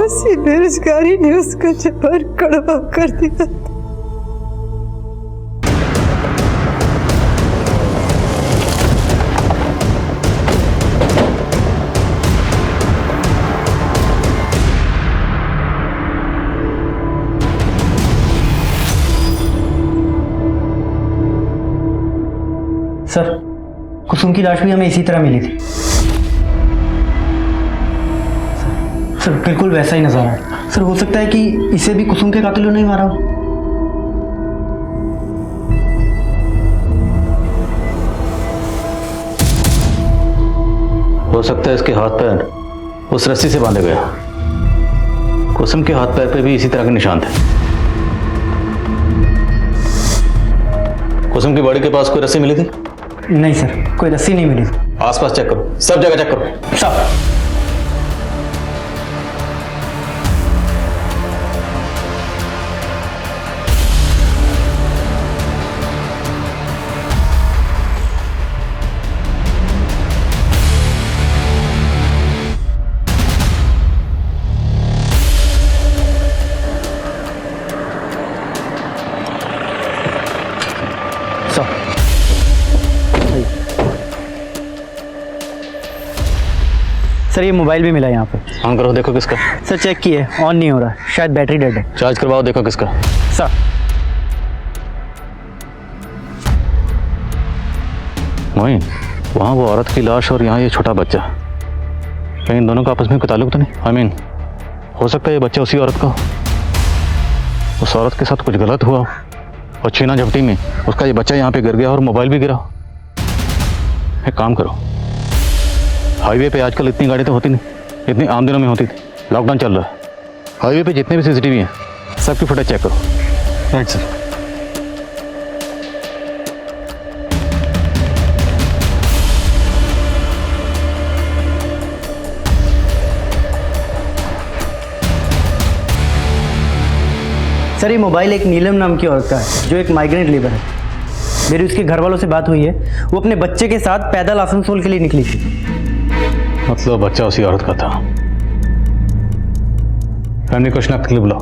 उसी बेरोजगारी ने उसका जबर कड़वा कर दिया। सर, कुसुम की लाश भी हमें इसी तरह मिली थी। सर, बिल्कुल वैसा ही नजर है। सर, हो सकता है कि इसे भी कुसुम के कातिलों ने ही मारा हो। हो सकता है इसके हाथ पैर उस रस्सी से बांधे गए। कुसुम के हाथ पैर पे भी इसी तरह के निशान थे। कुसुम की बॉडी के पास कोई रस्सी मिली थी? नहीं सर, कोई रस्सी नहीं मिली। आसपास चेक करो, सब जगह चेक करो। सब। सर ये मोबाइल भी मिला यहाँ पे। ऑन करो, देखो किसका। सर चेक किए, ऑन नहीं हो रहा, शायद बैटरी डेड है। चार्ज करवाओ, देखो किसका। सर मोइन, वहाँ वो औरत की लाश और यहाँ ये छोटा बच्चा, कहीं इन दोनों का आपस में कोई ताल्लुक तो नहीं? आई मीन, हो सकता है ये बच्चा उसी औरत का हो, उस औरत के साथ कुछ गलत हुआ हो और छीना झपटी में उसका ये बच्चा यहाँ पे गिर गया और मोबाइल भी गिरा हो। एक काम करो, हाईवे पे आजकल इतनी गाड़ी तो होती नहीं, इतनी आम दिनों में होती थी, लॉकडाउन चल रहा है, हाईवे पे जितने भी सीसीटीवी हैं सबकी फुटेज चेक करो। Right sir. सर ये मोबाइल एक नीलम नाम की औरत का है जो एक माइग्रेंट लेबर है। मेरी उसके घर वालों से बात हुई है, वो अपने बच्चे के साथ पैदल आसनसोल के लिए निकली थी। मतलब बच्चा उसी औरत का था। फैमिली को शनाख्त के लिए बुलाओ।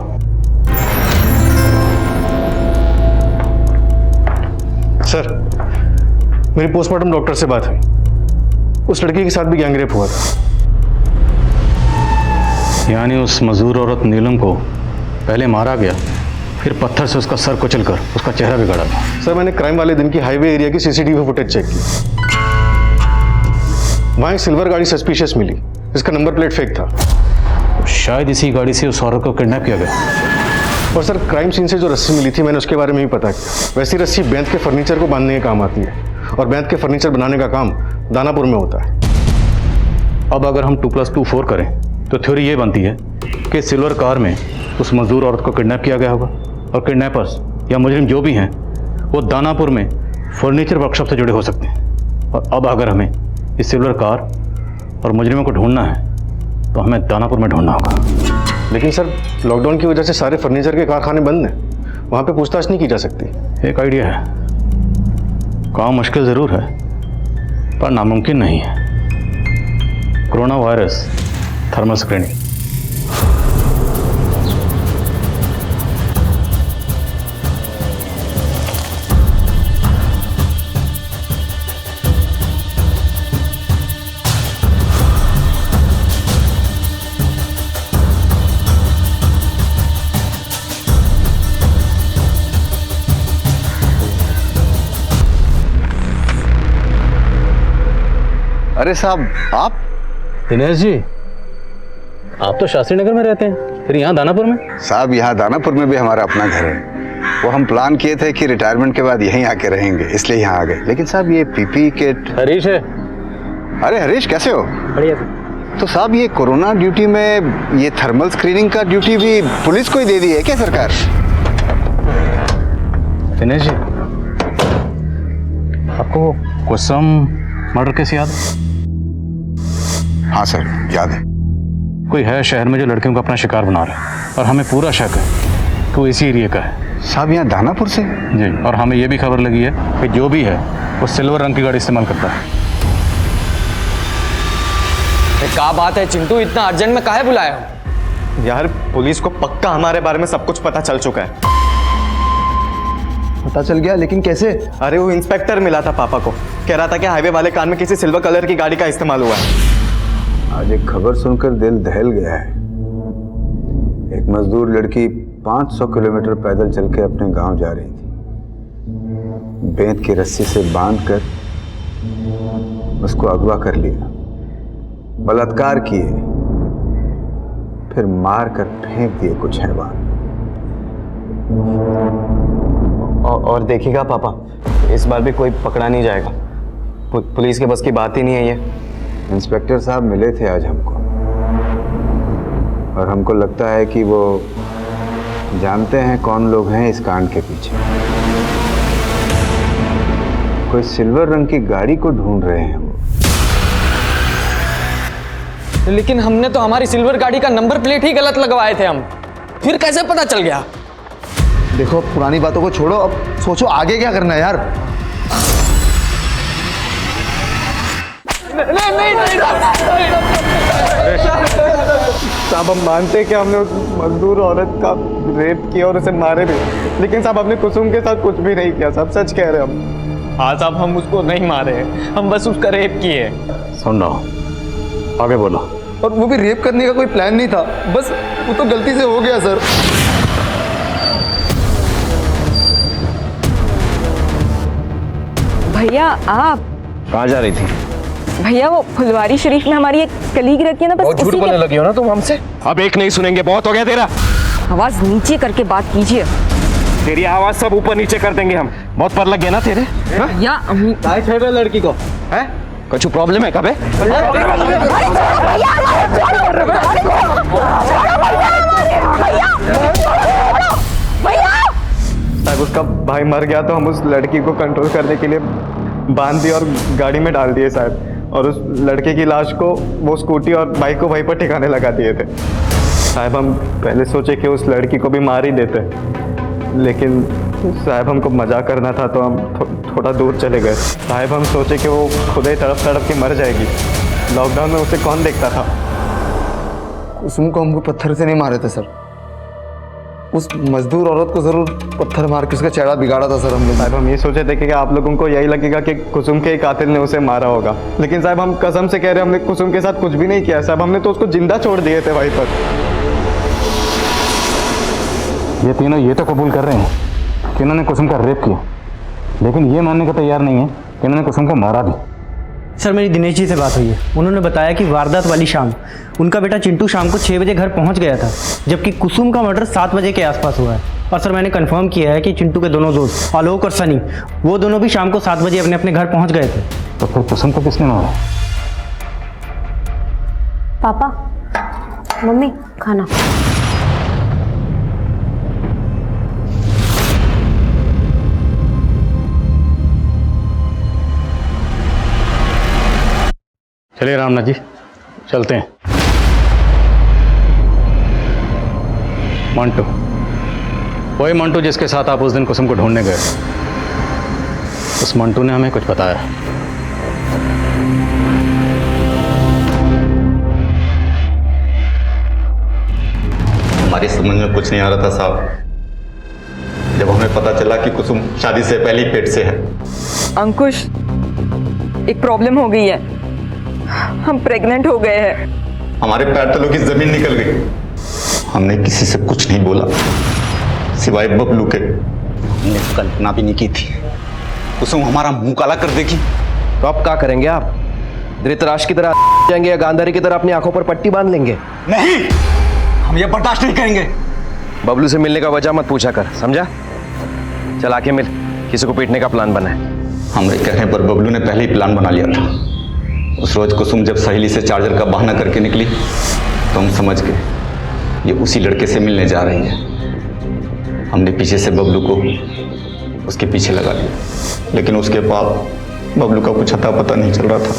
सर, मेरी पोस्टमार्टम डॉक्टर से बात हुई, उस लड़की के साथ भी गैंगरेप हुआ था। यानी उस मजदूर औरत नीलम को पहले मारा गया, फिर पत्थर से उसका सर कुचलकर उसका चेहरा बिगाड़ा था। सर मैंने क्राइम वाले दिन की हाईवे एरिया की सीसीटीवी फुटेज चेक की, वहां एक सिल्वर गाड़ी सस्पिशियस मिली जिसका नंबर प्लेट फेक था। शायद इसी गाड़ी से उस औरत को किडनैप किया गया। और सर क्राइम सीन से जो रस्सी मिली थी मैंने उसके बारे में भी पता किया। वैसी रस्सी बैंत के फर्नीचर को बांधने के काम आती है और बैंत के फर्नीचर बनाने का काम दानापुर में होता है। अब अगर हम 2+2 4 करें तो थ्योरी ये बनती है कि सिल्वर कार में उस मजदूर औरत को किडनैप किया गया होगा और किडनैपर्स या मुजरिम जो भी हैं वो दानापुर में फर्नीचर वर्कशॉप से जुड़े हो सकते हैं। और अब अगर हमें इस सिल्वर कार और मुजरिमों को ढूंढना है तो हमें दानापुर में ढूंढना होगा। लेकिन सर लॉकडाउन की वजह से सारे फर्नीचर के कारखाने बंद हैं, वहाँ पे पूछताछ नहीं की जा सकती। एक आइडिया है, काम मुश्किल ज़रूर है पर नामुमकिन नहीं है। Corona virus thermal screening. अरे साहब आप? दिनेश जी, आप तो शास्त्री नगर में रहते हैं, फिर यहाँ दानापुर में? साहब यहाँ दानापुर में भी हमारा अपना घर है। वो हम प्लान किए थे कि रिटायरमेंट के बाद यहीं आके रहेंगे, इसलिए यहाँ आ गए। लेकिन साहब ये पीपी किट। हरीश है। अरे हरीश कैसे हो? बढ़िया। तो साहब ये कोरोना ड्यूटी में ये थर्मल स्क्रीनिंग का ड्यूटी भी पुलिस को ही दे दी है क्या सरकार? दिनेश जी, आपको कुसुम मर्डर केस याद है? हाँ सर याद है। कोई है शहर में जो लड़कियों को अपना शिकार बना रहा है और हमें पूरा शक है कि वो इसी एरिया का है। साहब यहाँ दानापुर से? जी, और हमें ये भी खबर लगी है कि जो भी है वो सिल्वर रंग की गाड़ी इस्तेमाल करता है। क्या बात है चिंटू, इतना अर्जेंट में काहे बुलाया हो? यार पुलिस को पक्का हमारे बारे में सब कुछ पता चल चुका है। पता चल गया? लेकिन कैसे? अरे वो इंस्पेक्टर मिला था पापा को, कह रहा था कि हाईवे वाले कार में किसी सिल्वर कलर की गाड़ी का इस्तेमाल हुआ है। आज एक खबर सुनकर दिल दहल गया है। एक मजदूर लड़की 500 किलोमीटर पैदल चल के अपने गांव जा रही थी। बेंत की रस्सी से बांधकर उसको अगवा कर लिया, बलात्कार किए, फिर मार कर फेंक दिए कुछ हैवान। और देखिएगा पापा, इस बार भी कोई पकड़ा नहीं जाएगा। पुलिस के बस की बात ही नहीं है ये। इंस्पेक्टर साहब मिले थे आज हमको और हमको लगता है कि वो जानते हैं कौन लोग हैं इस कांड के पीछे। कोई सिल्वर रंग की गाड़ी को ढूंढ रहे हैं वो। लेकिन हमने तो हमारी सिल्वर गाड़ी का नंबर प्लेट ही गलत लगवाए थे हम, फिर कैसे पता चल गया? देखो पुरानी बातों को छोड़ो, अब सोचो आगे क्या करना है यार। साहब हम मानते हैं कि हमने उस मजदूर औरत का रेप किया और उसे मारे भी, लेकिन साहब हमने कुसुम के साथ कुछ भी नहीं किया साहब, सच कह रहे हैं हम। हाँ साहब, हम उसको नहीं मारे हैं, हम बस उसका रेप किए। सुन रहा हूँ, आगे बोलो। और वो भी रेप करने का कोई प्लान नहीं था, बस वो तो गलती से हो गया सर। भैया आप कहाँ जा रही थी? भैया वो फुलवारी शरीफ में हमारी एक कलीग रहती है ना, बस बहुत झूठ बोलने लगी हो ना तुम हमसे। अब एक नहीं सुनेंगे, बहुत हो गया तेरा। आवाज नीचे करके बात कीजिए। तेरी आवाज सब ऊपर नीचे कर देंगे हम। बहुत पर लग गया ना तेरे। या लड़की को है कुछ प्रॉब्लम है? कब है? साहब उसका भाई मर गया तो हम उस लड़की को कंट्रोल करने के लिए बांध दिए और गाड़ी में डाल दिए साहब, और उस लड़के की लाश को वो स्कूटी और बाइक को वहीं पर ठिकाने लगा दिए थे साहब। हम पहले सोचे कि उस लड़की को भी मार ही देते, लेकिन साहब हमको मजाक करना था तो हम थोड़ा दूर चले गए साहब। हम सोचे कि वो खुद ही तड़प तड़प के मर जाएगी, लॉकडाउन में उसे कौन देखता था। कुसुम को हमको पत्थर से नहीं मारे थे सर, उस मजदूर औरत को जरूर पत्थर मार के उसका चेहरा बिगाड़ा था सर हम लोग। साहब हम ये सोचे थे कि आप लोगों को यही लगेगा कि कुसुम के ही कातिल ने उसे मारा होगा, लेकिन साहब हम कसम से कह रहे हैं हमने कुसुम के साथ कुछ भी नहीं किया साहब, हमने तो उसको जिंदा छोड़ दिए थे वहीं पर। ये तीनों ये तो कबूल कर रहे हैं कि इन्होंने कुसुम का रेप किया, लेकिन ये मानने को तैयार नहीं है कि इन्होंने कुसुम को मारा भी। सर मेरी दिनेश जी से बात हुई है, उन्होंने बताया कि वारदात वाली शाम उनका बेटा चिंटू शाम को 6 बजे घर पहुंच गया था, जबकि कुसुम का मर्डर 7 बजे के आसपास हुआ है। और सर मैंने कंफर्म किया है कि चिंटू के दोनों दोस्त आलोक और सनी, वो दोनों भी शाम को 7 बजे अपने अपने घर पहुंच गए थे। तो फिर कुसुम को किसने मारा? पापा, मम्मी, खाना। चलिए रामनाथ जी चलते हैं। मंटू, वही मंटू जिसके साथ आप उस दिन कुसुम को ढूंढने गए, उस मंटू ने हमें कुछ बताया। हमारी समझ में कुछ नहीं आ रहा था साहब, जब हमें पता चला कि कुसुम शादी से पहले ही पेट से है। अंकुश, एक प्रॉब्लम हो गई है, हम प्रेग्नेंट हो गए हैं। हमारे पैर तलों की जमीन निकल गई। हमने किसी से कुछ नहीं बोला सिवाय बबलू के। हमने कल्पना भी नहीं की थी कुसुम हमारा मुंह काला कर देगी। तो अब क्या करेंगे आप? धृतराष्ट्र की तरह जाएंगे या गांधारी की तरह अपनी आंखों पर पट्टी बांध लेंगे? नहीं, हम ये बर्दाश्त नहीं करेंगे। बबलू से मिलने का वजह मत पूछा कर, समझा? चल आके मिल, किसी को पीटने का प्लान बना है। हमारे कहने पर बबलू ने पहले ही प्लान बना लिया था। उस रोज कुसुम जब सहेली से चार्जर का बहाना करके निकली तो हम समझ गए ये उसी लड़के से मिलने जा रही है। हमने पीछे से बबलू को उसके पीछे लगा लिया, लेकिन उसके बाद बबलू का कुछ अता पता नहीं चल रहा था।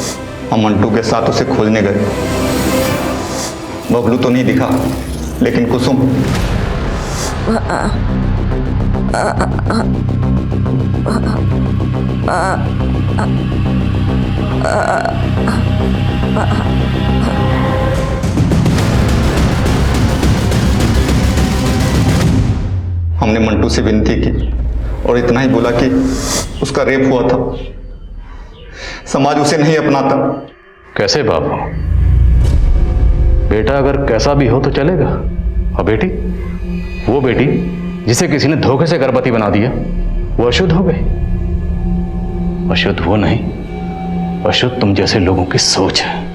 हम मंटू के साथ उसे खोजने गए। बबलू तो नहीं दिखा, लेकिन कुसुम हमने मंटू से विनती की और इतना ही बोला कि उसका रेप हुआ था, समाज उसे नहीं अपनाता। कैसे बाबू? बेटा अगर कैसा भी हो तो चलेगा, और बेटी, वो बेटी जिसे किसी ने धोखे से गर्भवती बना दिया, वो अशुद्ध हो गई। अशुद्ध वो नहीं, अशुद्ध तुम जैसे लोगों की सोच है।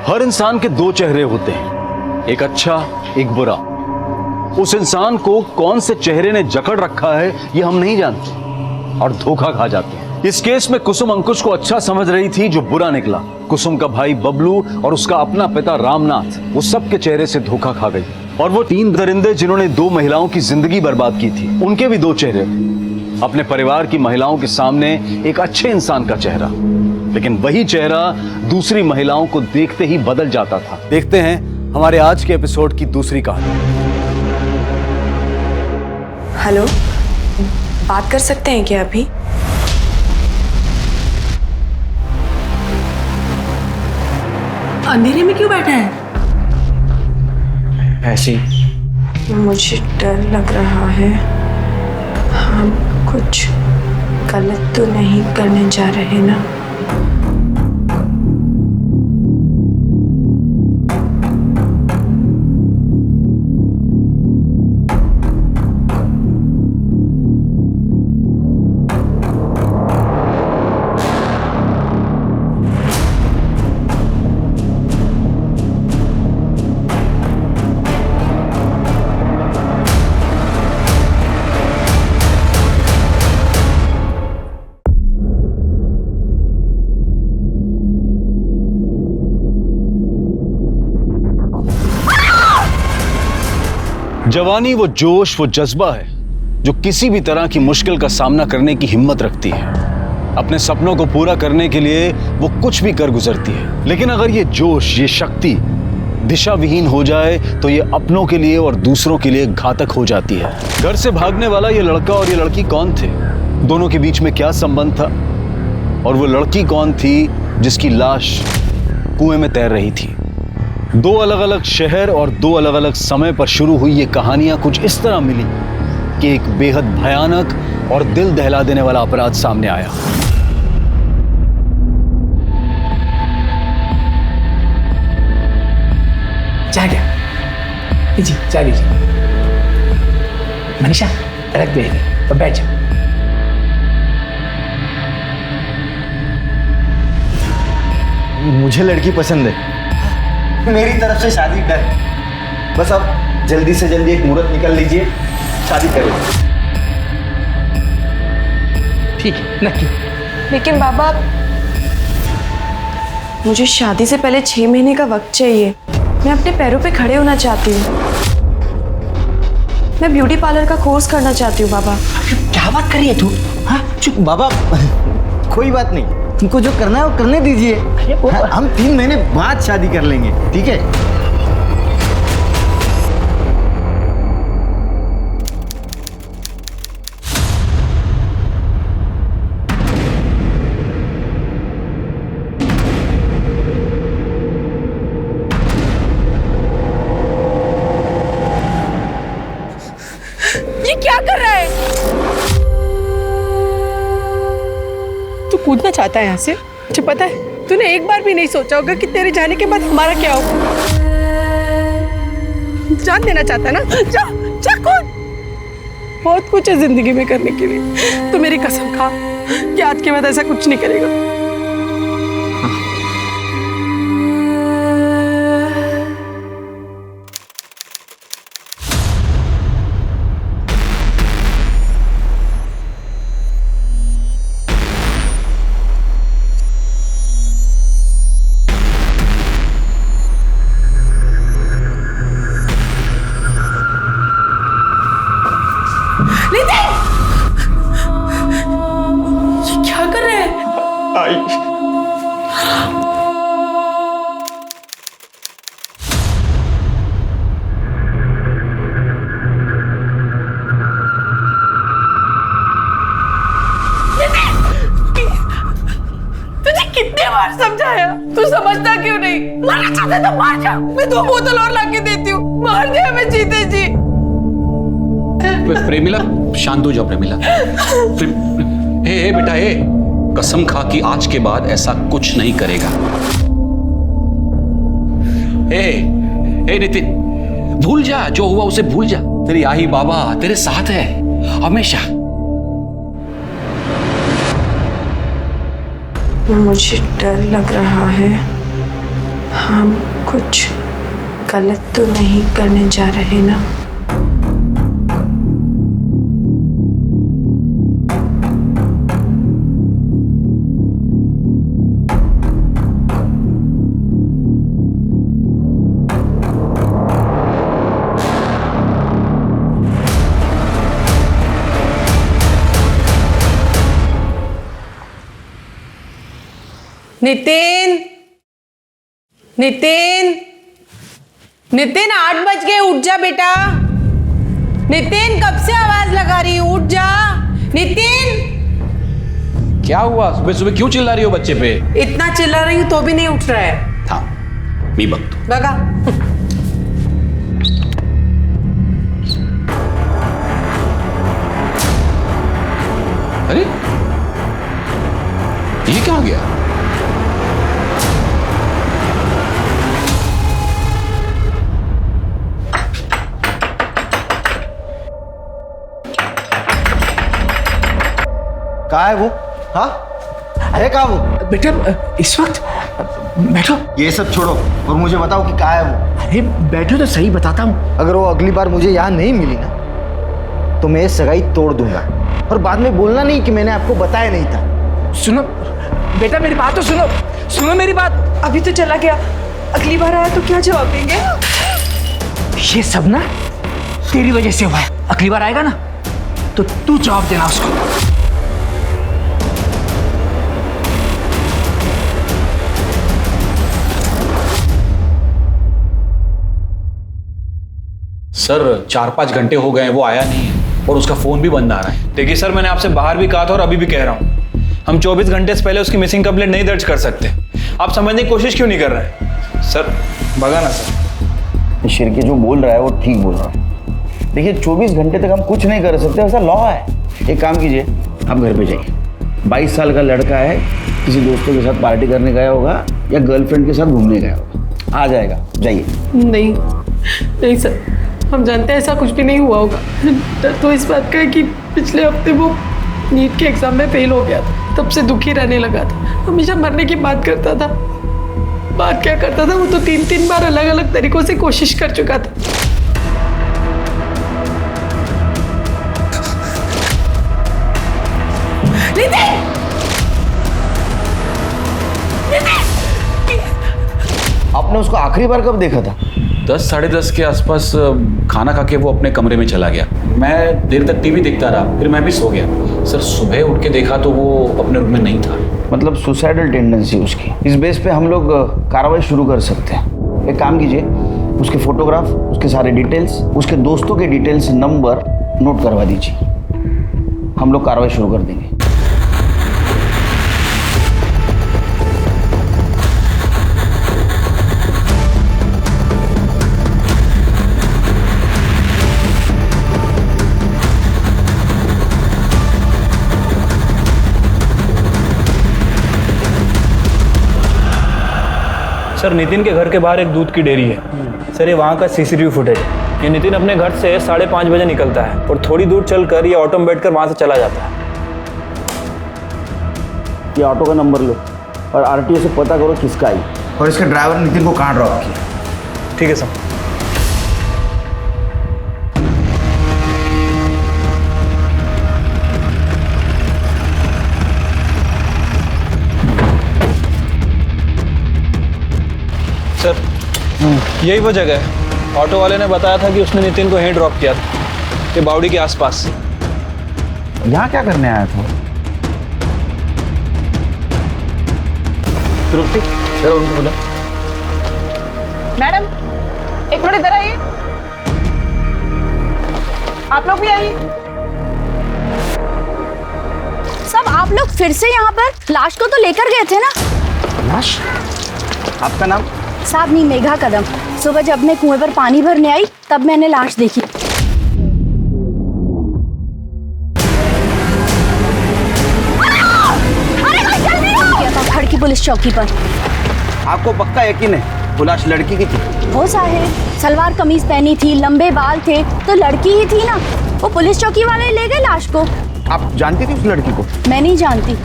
हर इंसान के दो चेहरे होते हैं, एक अच्छा एक बुरा। उस इंसान को कौन से चेहरे ने जकड़ रखा है ये हम नहीं जानते और धोखा खा जाते हैं। इस केस में कुसुम अंकुश को अच्छा समझ रही थी, जो बुरा निकला। कुसुम का भाई बबलू और उसका अपना पिता रामनाथ, वो सबके चेहरे से धोखा खा गई। और वो 3 दरिंदे जिन्होंने 2 महिलाओं की जिंदगी बर्बाद की थी, उनके भी 2 चेहरे थे। अपने परिवार की महिलाओं के सामने एक अच्छे इंसान का चेहरा, लेकिन वही चेहरा दूसरी महिलाओं को देखते ही बदल जाता था। देखते हैं हमारे आज के एपिसोड की दूसरी कहानी। हेलो, बात कर सकते हैं क्या अभी? अंधेरे में क्यों बैठा है? ऐसे ही। मुझे डर लग रहा है। हम कुछ गलत तो नहीं करने जा रहे ना? जवानी वो जोश, वो जज्बा है जो किसी भी तरह की मुश्किल का सामना करने की हिम्मत रखती है। अपने सपनों को पूरा करने के लिए वो कुछ भी कर गुजरती है। लेकिन अगर ये जोश, ये शक्ति दिशा विहीन हो जाए तो ये अपनों के लिए और दूसरों के लिए घातक हो जाती है। घर से भागने वाला ये लड़का और ये लड़की कौन थे? दोनों के बीच में क्या संबंध था? और वो लड़की कौन थी जिसकी लाश कुएं में तैर रही थी? 2 अलग अलग शहर और 2 अलग अलग समय पर शुरू हुई ये कहानियां कुछ इस तरह मिली कि एक बेहद भयानक और दिल दहला देने वाला अपराध सामने आया। चाय क्या? जी चाय लीजिए। मनीषा रख दे और बैठ जाओ। मुझे लड़की पसंद है, मेरी तरफ से शादी कर। बस अब जल्दी से जल्दी एक मुहूर्त निकाल लीजिए, शादी करें। ठीक है, नक्की। लेकिन बाबा, मुझे शादी से पहले 6 महीने का वक्त चाहिए। मैं अपने पैरों पे खड़े होना चाहती हूँ। मैं ब्यूटी पार्लर का कोर्स करना चाहती हूँ बाबा। क्या बात कर रही है तू? हाँ चुप बाबा, कोई बात नहीं, तुमको जो करना है वो करने दीजिए। हम 3 महीने बाद शादी कर लेंगे, ठीक है? ये क्या कर रहा है? तू कूदना चाहता है यहाँ से? मुझे पता है, तूने एक बार भी नहीं सोचा होगा कि तेरे जाने के बाद हमारा क्या होगा। जान देना चाहता है ना? जा जा कूद। बहुत कुछ है जिंदगी में करने के लिए। तो मेरी कसम खा कि आज के बाद ऐसा कुछ नहीं करेगा। समझाया, तू समझता क्यों नहीं? मरना चाहते तो मार जा। मैं 2 बोतल और लाके देती हूँ, मार दे हमें जीते जी। प्रेमिला शांत हो जाओ। प्रेमिला ए बेटा, कसम खा कि आज के बाद ऐसा कुछ नहीं करेगा। ए नितिन, भूल जा, जो हुआ उसे भूल जा। तेरी आई बाबा तेरे साथ है हमेशा। मुझे डर लग रहा है। हम कुछ गलत तो नहीं करने जा रहे ना? नितिन, नितिन, नितिन 8 बज गए, उठ जा बेटा। नितिन कब से आवाज लगा रही हूँ, उठ जा। नितिन, क्या हुआ? सुबह सुबह क्यों चिल्ला रही हो बच्चे पे? इतना चिल्ला रही हूँ तो भी नहीं उठ रहा है। हाँ, मी बघतो। बघा। अरे ये क्या हो गया? कहाँ है वो? हाँ, है कहाँ वो? बेटा इस वक्त बैठो। ये सब छोड़ो और मुझे बताओ कि कहाँ है वो? अरे बैठो तो सही, बताता हूँ। अगर वो अगली बार मुझे यहाँ नहीं मिली ना तो मैं ये सगाई तोड़ दूंगा, और बाद में बोलना नहीं कि मैंने आपको बताया नहीं था। सुनो बेटा, मेरी बात तो सुनो, सुनो मेरी बात। अभी तो चला गया, अगली बार आया तो क्या जवाब देंगे? ये सब ना तेरी वजह से हुआ है। अगली बार आएगा ना तो तू जवाब देना उसको। सर 4-5 घंटे हो गए हैं, वो आया नहीं है और उसका फोन भी बंद आ रहा है। देखिए सर, मैंने आपसे बाहर भी कहा था और अभी भी कह रहा हूँ, हम 24 घंटे से पहले उसकी मिसिंग कंप्लेंट नहीं दर्ज कर सकते। आप समझने की कोशिश क्यों नहीं कर रहे हैं? सर भगा ना सर। शिरके जो बोल रहा है वो ठीक बोल रहा है। देखिए 24 घंटे तक हम कुछ नहीं कर सकते, ऐसा लॉ है। एक काम कीजिए, आप घर पे जाइए। 22 साल का लड़का है, किसी दोस्तों के साथ पार्टी करने गया होगा या गर्लफ्रेंड के साथ घूमने गया होगा, आ जाएगा, जाइए। नहीं नहीं सर, हम जानते हैं ऐसा कुछ भी नहीं हुआ होगा। डर तो इस बात का है कि पिछले हफ्ते वो नीट के एग्जाम में फेल हो गया था, तब से दुखी रहने लगा था। हमेशा मरने की बात करता था। बात क्या करता था, वो तो 3-3 बार अलग अलग तरीकों से कोशिश कर चुका था। आपने उसको आखिरी बार कब देखा था? 10-10:30 के आसपास खाना खा के वो अपने कमरे में चला गया। मैं देर तक टीवी देखता रहा, फिर मैं भी सो गया। सर सुबह उठ के देखा तो वो अपने रूम में नहीं था। मतलब सुसाइडल टेंडेंसी उसकी। इस बेस पे हम लोग कार्रवाई शुरू कर सकते हैं। एक काम कीजिए, उसके फोटोग्राफ, उसके सारे डिटेल्स, उसके दोस्तों के डिटेल्स, नंबर नोट करवा दीजिए। हम लोग कार्रवाई शुरू कर देंगे। सर नितिन के घर के बाहर एक दूध की डेयरी है। सर ये वहाँ का सीसीटीवी फुटेज है। ये नितिन अपने घर से 5:30 बजे निकलता है और थोड़ी दूर चलकर ये ऑटो में बैठकर वहाँ से चला जाता है। ये ऑटो का नंबर लो और आरटीओ से पता करो किसका है, और इसके ड्राइवर नितिन को कहाँ ड्रॉप किया। ठीक है सर। सर यही वो जगह है। ऑटो वाले ने बताया था कि उसने नितिन को यहीं ड्रॉप किया था, ये बावड़ी के आसपास। यहाँ क्या करने आया था? तृप्ति, जरा उनको बोला। मैडम एक मिनट इधर आइए। आप लोग भी आइए। सब आप लोग फिर से यहाँ पर लाश को तो लेकर गए थे ना? लाश? आपका नाम? साहब मेघा कदम। सुबह जब मैं कुएं पर पानी भरने आई तब मैंने लाश देखी। खड़की पुलिस चौकी पर। आपको पक्का यकीन है वो लाश लड़की की थी? हो साहेब, सलवार कमीज पहनी थी, लंबे बाल थे, तो लड़की ही थी ना। वो पुलिस चौकी वाले ले गए लाश को। आप जानती थी उस लड़की को? मैं नहीं जानती,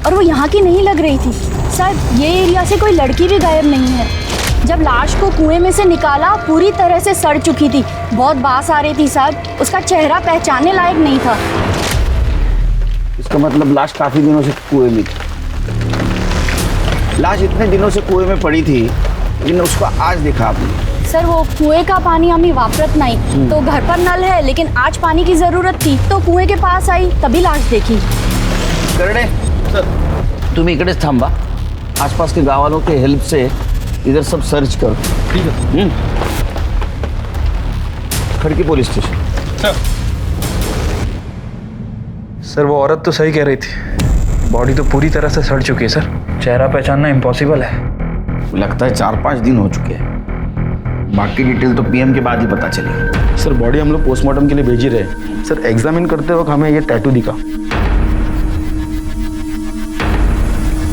और वो यहाँ की नहीं लग रही थी। साहब ये एरिया से कोई लड़की भी गायब नहीं है। जब लाश को कुएं में से निकाला पूरी तरह से सड़ चुकी थी, बहुत बास आ रही थी साहब। उसका चेहरा पहचानने लायक नहीं था। इसका मतलब लाश काफी दिनों से कुएं में थी। लाश इतने दिनों से कुएं में पड़ी थी, लेकिन उसको आज देखा आपने। सर वो कुएं का पानी हमें वापरत नहीं, तो घर पर नल है, लेकिन आज पानी की जरूरत थी तो कुएं के पास आई, तभी लाश देखी। करणे सर, तुम्ही इकडेच थांबा, आसपास के गाँव वालों के हेल्प से इधर सब सर्च करो। ठीक है। खड़की पुलिस स्टेशन। सर वो औरत तो सही कह रही थी, बॉडी तो पूरी तरह से सड़ चुकी है सर, चेहरा पहचानना इम्पॉसिबल है। लगता है 4-5 दिन हो चुके हैं, बाकी डिटेल तो पीएम के बाद ही पता चलेगी। सर बॉडी हम लोग पोस्टमार्टम के लिए भेज ही रहे हैं। सर एग्जामिन करते वक्त हमें ये टैटू दिखा।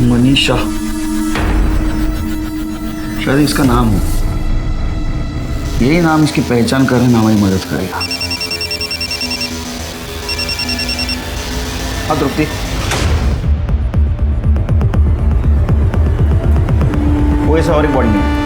मनीषा, शायद इसका नाम हो, यही नाम इसकी पहचान करने में हमारी मदद करेगा। हाँ तृप्ति, कोई सवारी बॉडी नहीं।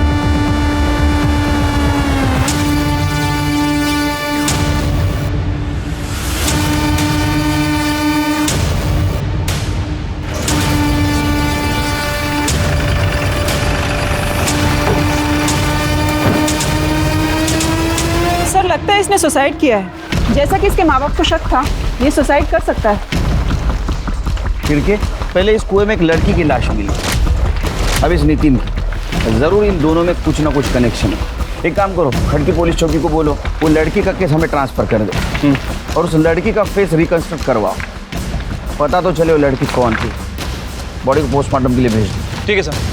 सर लगता है इसने सुसाइड किया है। जैसा कि इसके माँ बाप को शक था, ये सुसाइड कर सकता है। फिर पहले इस कुएं में एक लड़की की लाश मिली, अब इस नितिन की। जरूर इन दोनों में कुछ ना कुछ कनेक्शन है। एक काम करो, खड़की पुलिस चौकी को बोलो वो लड़की का केस हमें ट्रांसफर कर दो और उस लड़की का फेस रिकंस्ट्रक्ट करवाओ, पता तो चले वो लड़की कौन थी। बॉडी को पोस्टमार्टम के लिए भेज दो। ठीक है सर।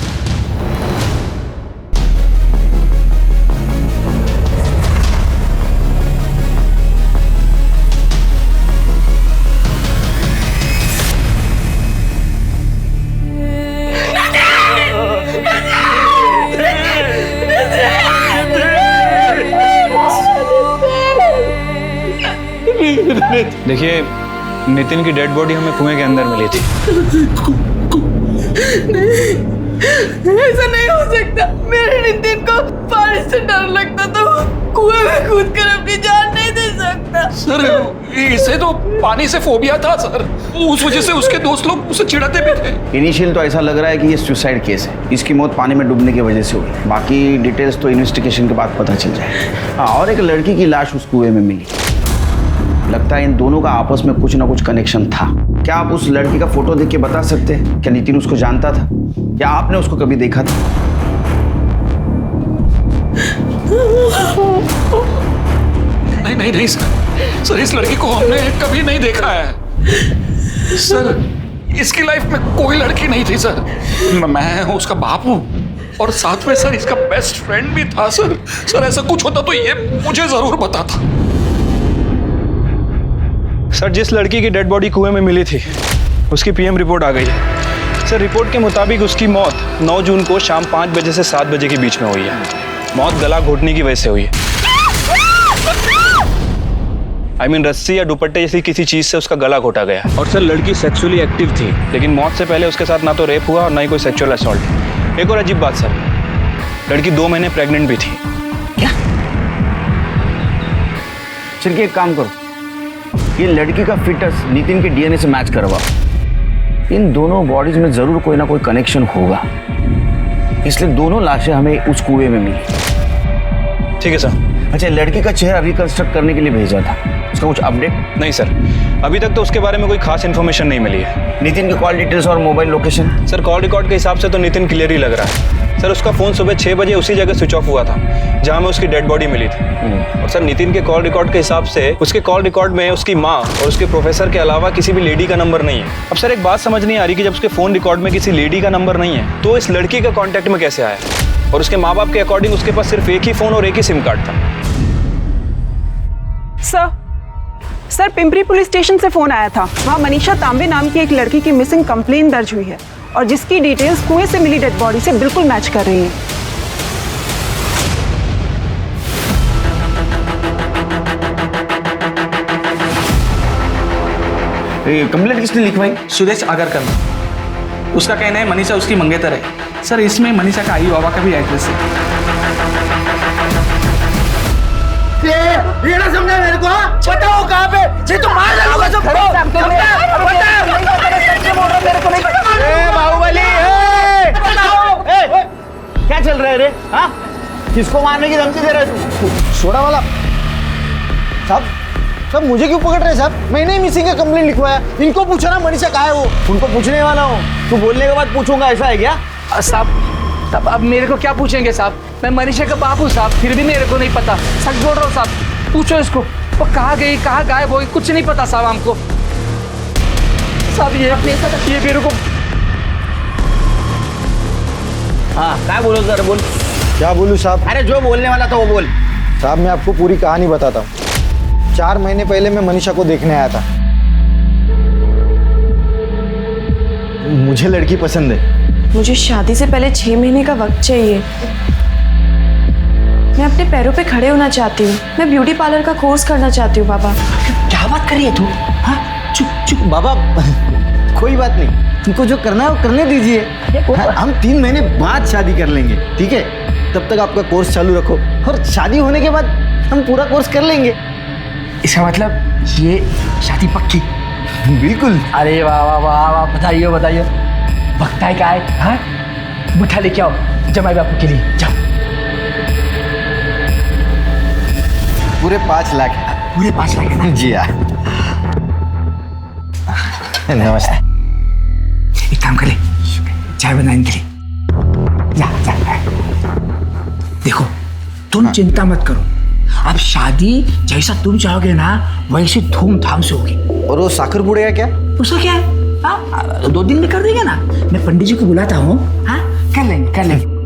देखिए, नितिन की डेड बॉडी हमें कुएं के अंदर मिली थी। नहीं, ऐसा नहीं हो सकता। मेरे नितिन को पानी से डर लगता तो कुएं में कूद कर अपनी जान नहीं दे सकता। सर इसे तो पानी से फोबिया था सर, उस वजह से उसके दोस्त लोग उसे चिढ़ाते भी थे। इनिशियल तो ऐसा लग रहा है कि ये सुसाइड केस है, इसकी मौत पानी में डूबने की वजह से हुई। बाकी डिटेल्स तो इन्वेस्टिगेशन के बाद पता चल जाएगा। हाँ, और एक लड़की की लाश उस कुएं में मिली। लगता है इन दोनों का आपस में कुछ ना कुछ कनेक्शन था। क्या आप उस लड़की का फोटो देख के बता सकते हैं क्या नितिन उसको जानता था, या आपने उसको कभी देखा था? नहीं नहीं नहीं सर, इस लड़की को हमने कभी नहीं देखा है सर। इसकी लाइफ में कोई लड़की नहीं थी सर। मैं उसका बाप हूँ और साथ में सर इसका बेस्ट फ्रेंड भी था सर। सर ऐसा कुछ होता तो ये मुझे जरूर बताता। सर जिस लड़की की डेड बॉडी कुएं में मिली थी उसकी पीएम रिपोर्ट आ गई है। सर रिपोर्ट के मुताबिक उसकी मौत 9 जून को शाम 5 बजे से 7 बजे के बीच में हुई है। मौत गला घोटने की वजह से हुई है। रस्सी या दुपट्टे जैसी किसी चीज से उसका गला घोटा गया। और सर लड़की सेक्सुअली एक्टिव थी, लेकिन मौत से पहले उसके साथ ना तो रेप हुआ और ना ही कोई सेक्सुअल असॉल्ट। एक और अजीब बात सर, लड़की 2 महीने प्रेग्नेंट भी थी। क्या? चलिए एक काम करो, ये लड़की का फिटस नितिन के डीएनए से मैच करवाओ। इन दोनों बॉडीज में जरूर कोई ना कोई कनेक्शन होगा, इसलिए दोनों लाशें हमें उस कुएं में मिली। ठीक है सर। अच्छा, लड़की का चेहरा रिकंस्ट्रक्ट करने के लिए भेजा था, उसका कुछ अपडेट? नहीं सर, अभी तक तो उसके बारे में कोई खास इन्फॉर्मेशन नहीं मिली है। नितिन की कॉल डिटेल्स और mobile location? Sir call record के हिसाब से तो नितिन क्लियर ही लग रहा है। सर उसका फोन सुबह 6 बजे उसी जगह स्विच ऑफ हुआ था जहां में उसकी डेड बॉडी मिली थी। और सर नितिन के कॉल रिकॉर्ड के हिसाब से उसके कॉल रिकॉर्ड में उसकी माँ और उसके प्रोफेसर के अलावा किसी भी लेडी का नंबर नहीं है। अब सर एक बात समझ नहीं आ रही कि जब उसके फोन रिकॉर्ड में किसी लेडी का नंबर नहीं है तो इस लड़की का कॉन्टैक्ट में कैसे आया? और उसके माँ बाप के अकॉर्डिंग उसके पास सिर्फ एक ही फोन और एक ही सिम कार्ड था। सर पिंपरी पुलिस स्टेशन से फोन आया था। वहाँ मनीषा तांबे नाम की एक लड़की की मिसिंग कंप्लेन दर्ज हुई है और जिसकी डिटेल्स कुएं से मिली डेड बॉडी से बिल्कुल मैच कर रही हैं। कंप्लेंट किसने लिखवाई? सुरेश आगरकर। उसका कहना है मनीषा उसकी मंगेतर है। सर इसमें मनीषा का आई बाबा का भी एड्रेस है। ये ना समझा मेरे को, बताओ कहाँ पे? ये तो मार डालूंगा सबको। बाहुबली, क्या चल रहा है रे? हाँ, किसको मारने की धमकी दे रहे तू? सोडा वाला साहब मुझे क्यों पकड़ रहे साहब? मैंने ही मिसिंग का कंप्लेंट लिखवाया। इनको पूछा ना मनीषा कहाँ है वो? उनको पूछने वाला हूँ, तू बोलने के बाद पूछूंगा ऐसा है क्या? साहब अब मेरे को क्या पूछेंगे साहब? मैं मनीषा का बाप हूँ साहब, फिर भी मेरे को नहीं पता। सच बोल रहा हूँ साहब, पूछो इसको वो कहाँ गई, कहाँ गायब हुई, कुछ नहीं पता साहब हमको। साहब ये मेरे को। हाँ क्या बोलो सर, बोल। क्या बोलूँ साहब? अरे जो बोलने वाला था वो बोल। साहब मैं आपको पूरी कहानी बताता हूँ। 4 महीने पहले मैं मनीषा को देखने आया था। मुझे लड़की पसंद है। मुझे शादी से पहले 6 महीने का वक्त चाहिए। मैं अपने पैरों पे खड़े होना चाहती हूँ। मैं ब्यूटी पार्लर का कोर्स करना चाहती हूँ। बाबा क्या बात कर रही है तू? हाँ चुप चुप बाबा, कोई बात नहीं, तुमको जो करना है वो करने दीजिए। हम 3 महीने बाद शादी कर लेंगे, ठीक है? तब तक आपका कोर्स चालू रखो और शादी होने के बाद हम पूरा कोर्स कर लेंगे। इसका मतलब ये शादी पक्की? बिल्कुल। अरे वाह वाह वाह वाह, बताइए बताइए। वक्त है क्या है? हाँ मिठा लेके आओ जमाई बापू के लिए, जाओ। पूरे 5 लाख। पूरे 5 लाख है ना? जी हाँ। नमस्ते। एक काम कर ले, चाय बनाने के लिए जा जा। देखो तुम चिंता मत करो, अब शादी जैसा तुम चाहोगे ना वैसे धूमधाम से होगी। और वो साखर बुड़ेगा क्या? उसका क्या है? हाँ 2 दिन में कर देंगे ना। मैं पंडित जी को बुलाता हूँ। हाँ कर लेंगे कर लेंगे।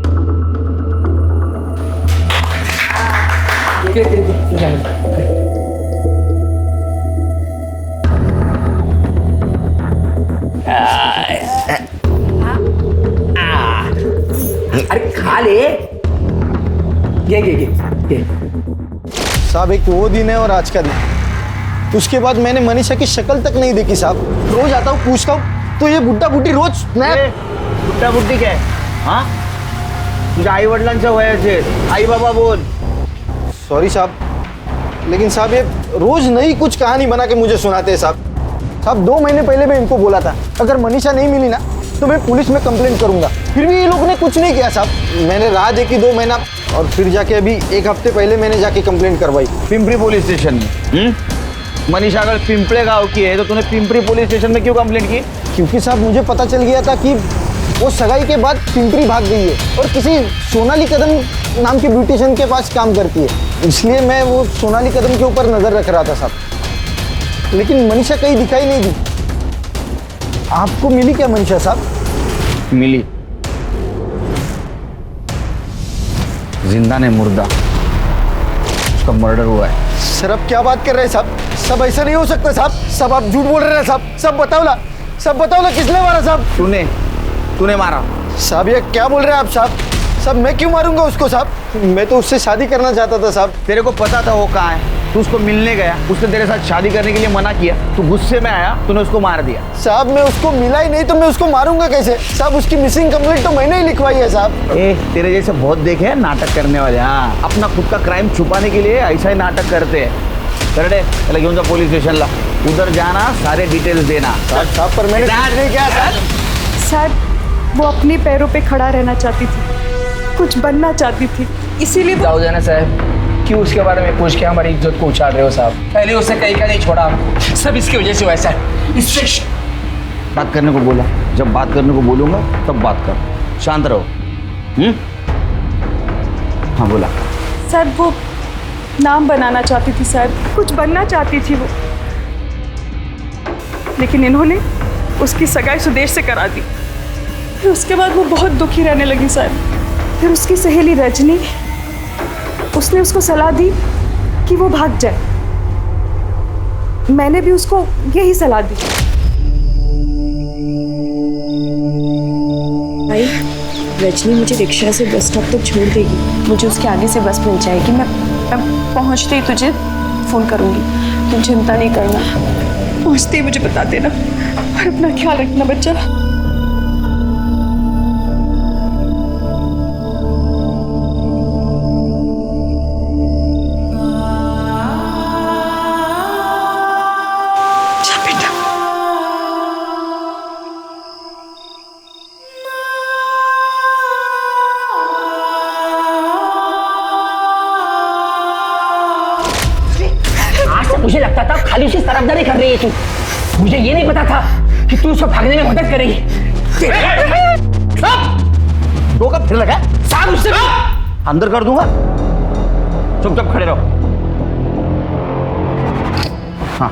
अरे खा ले। ये साहब एक वो दिन है और आज का दिन। उसके बाद मैंने मनीषा की शक्ल तक नहीं देखी साहब। रोज आता हूँ पूछता हूँ तो ये बुड्ढा बुड्ढी रोज बुड्ढा बुड्ढी क्या है? हाँ तुझ्या आई वडिलांच्या वयाचे आई बाबा बोल। सॉरी साहब, लेकिन साहब ये रोज नई कुछ कहानी बना के मुझे सुनाते हैं साहब। साहब 2 महीने पहले मैं इनको बोला था अगर मनीषा नहीं मिली ना तो मैं पुलिस में कंप्लेंट करूंगा, फिर भी ये लोगों ने कुछ नहीं किया साहब। मैंने राह देखी 2 महीना और फिर जाके अभी 1 हफ्ते पहले मैंने जाके कंप्लेंट करवाई पिंपरी पुलिस स्टेशन में। मनीषा अगर पिंपले गांव की है तो तूने पिंपरी पुलिस स्टेशन में क्यों कंप्लेंट की? क्योंकि साहब मुझे पता चल गया था कि वो सगाई के बाद पिंपरी भाग गई है और किसी सोनाली कदम नाम की ब्यूटिशियन के पास काम करती है, इसलिए मैं वो सोनाली कदम के ऊपर नजर रख रहा था साहब। लेकिन मनीषा कहीं दिखाई नहीं दी। आपको मिली क्या मनीषा साहब? मिली, जिंदा ने मुर्दा, उसका मर्डर हुआ है। सर आप क्या बात कर रहे हैं साहब? सब ऐसा नहीं हो सकता साहब। सब आप झूठ बोल रहे हैं साहब। सब बताओ ना किसने मारा साहब? तूने मारा साहब। ये क्या बोल रहे हैं आप साहब? साहब मैं क्यों मारूंगा उसको साहब? मैं तो उससे शादी करना चाहता था साहब। तेरे को पता था वो कहाँ है, तू उसको मिलने गया, उसने तेरे साथ शादी करने के लिए मना किया, तू गुस्से में आया, तूने उसको मार दिया। साहब मैं उसको मिला ही नहीं तो मैं उसको मारूंगा कैसे साहब? उसकी मिसिंग कंप्लेंट तो मैंने ही लिखवाई है साहब। तेरे जैसे बहुत देखे हैं नाटक करने वाले। हाँ अपना खुद का क्राइम छुपाने के लिए ऐसा ही नाटक करते हैं। चले चला घेऊन जा पुलिस स्टेशनला, उधर जाना, सारे डिटेल्स देना। साहब पर मैंने कुछ नहीं किया सर। सर वो अपने पैरों पे खड़ा रहना चाहती थी, कुछ बनना चाहती थी, इसीलिए जाओ जाना साहब, क्यों उसके बारे में पूछ के हमारी इज्जत को उछाल रहे हो साहब? पहले उससे कहीं का नहीं छोड़ा, सब इसकी वजह से वैसा है। इससे बात करने को बोला, जब बात करने को बोलूंगा तब बात कर, शांत रहो। हाँ बोला। सर वो नाम बनाना चाहती थी सर, कुछ बनना चाहती थी वो, लेकिन इन्होंने उसकी सगाई सुदेश से करा दी। फिर उसके बाद वो बहुत दुखी रहने लगी सर। फिर उसकी सहेली रजनी, उसने उसको सलाह दी कि वो भाग जाए। मैंने भी उसको यही सलाह दी। भाई रजनी मुझे रिक्शा से बस स्टॉप तक छोड़ देगी, मुझे उसके आगे से बस मिल जाएगी। मैं पहुंचते ही तुझे फ़ोन करूंगी, तुम चिंता नहीं करना। पहुंचते ही मुझे बता देना और अपना ख्याल रखना बच्चा। मुझे लगता था खाली उसी तरफदारी कर रही है तू, मुझे ये नहीं पता था कि तू उसको भागने में मदद करेगी। तो कब फिर लगा साथ उससे अंदर कर दूंगा। चुपचाप खड़े रहो। हाँ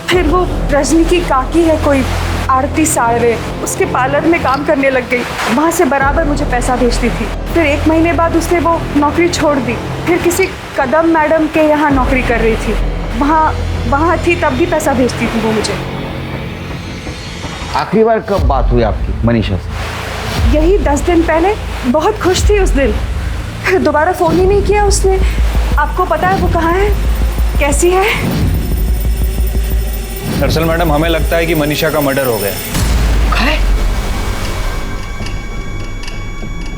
फिर वो रजनी की काकी है कोई आरती साड़वे, उसके पार्लर में काम करने लग गई। वहाँ से बराबर मुझे पैसा भेजती थी। फिर 1 महीने बाद उसने वो नौकरी छोड़ दी। फिर किसी कदम मैडम के यहाँ नौकरी कर रही थी। वहाँ थी तब भी पैसा भेजती थी वो मुझे। आखिरी बार कब बात हुई आपकी मनीषा से? यही 10 दिन पहले। बहुत खुश थी उस दिन। फिर दोबारा फ़ोन ही नहीं किया उसने। आपको पता है वो कहाँ है, कैसी है? दरअसल मैडम हमें लगता है कि मनीषा का मर्डर हो गया।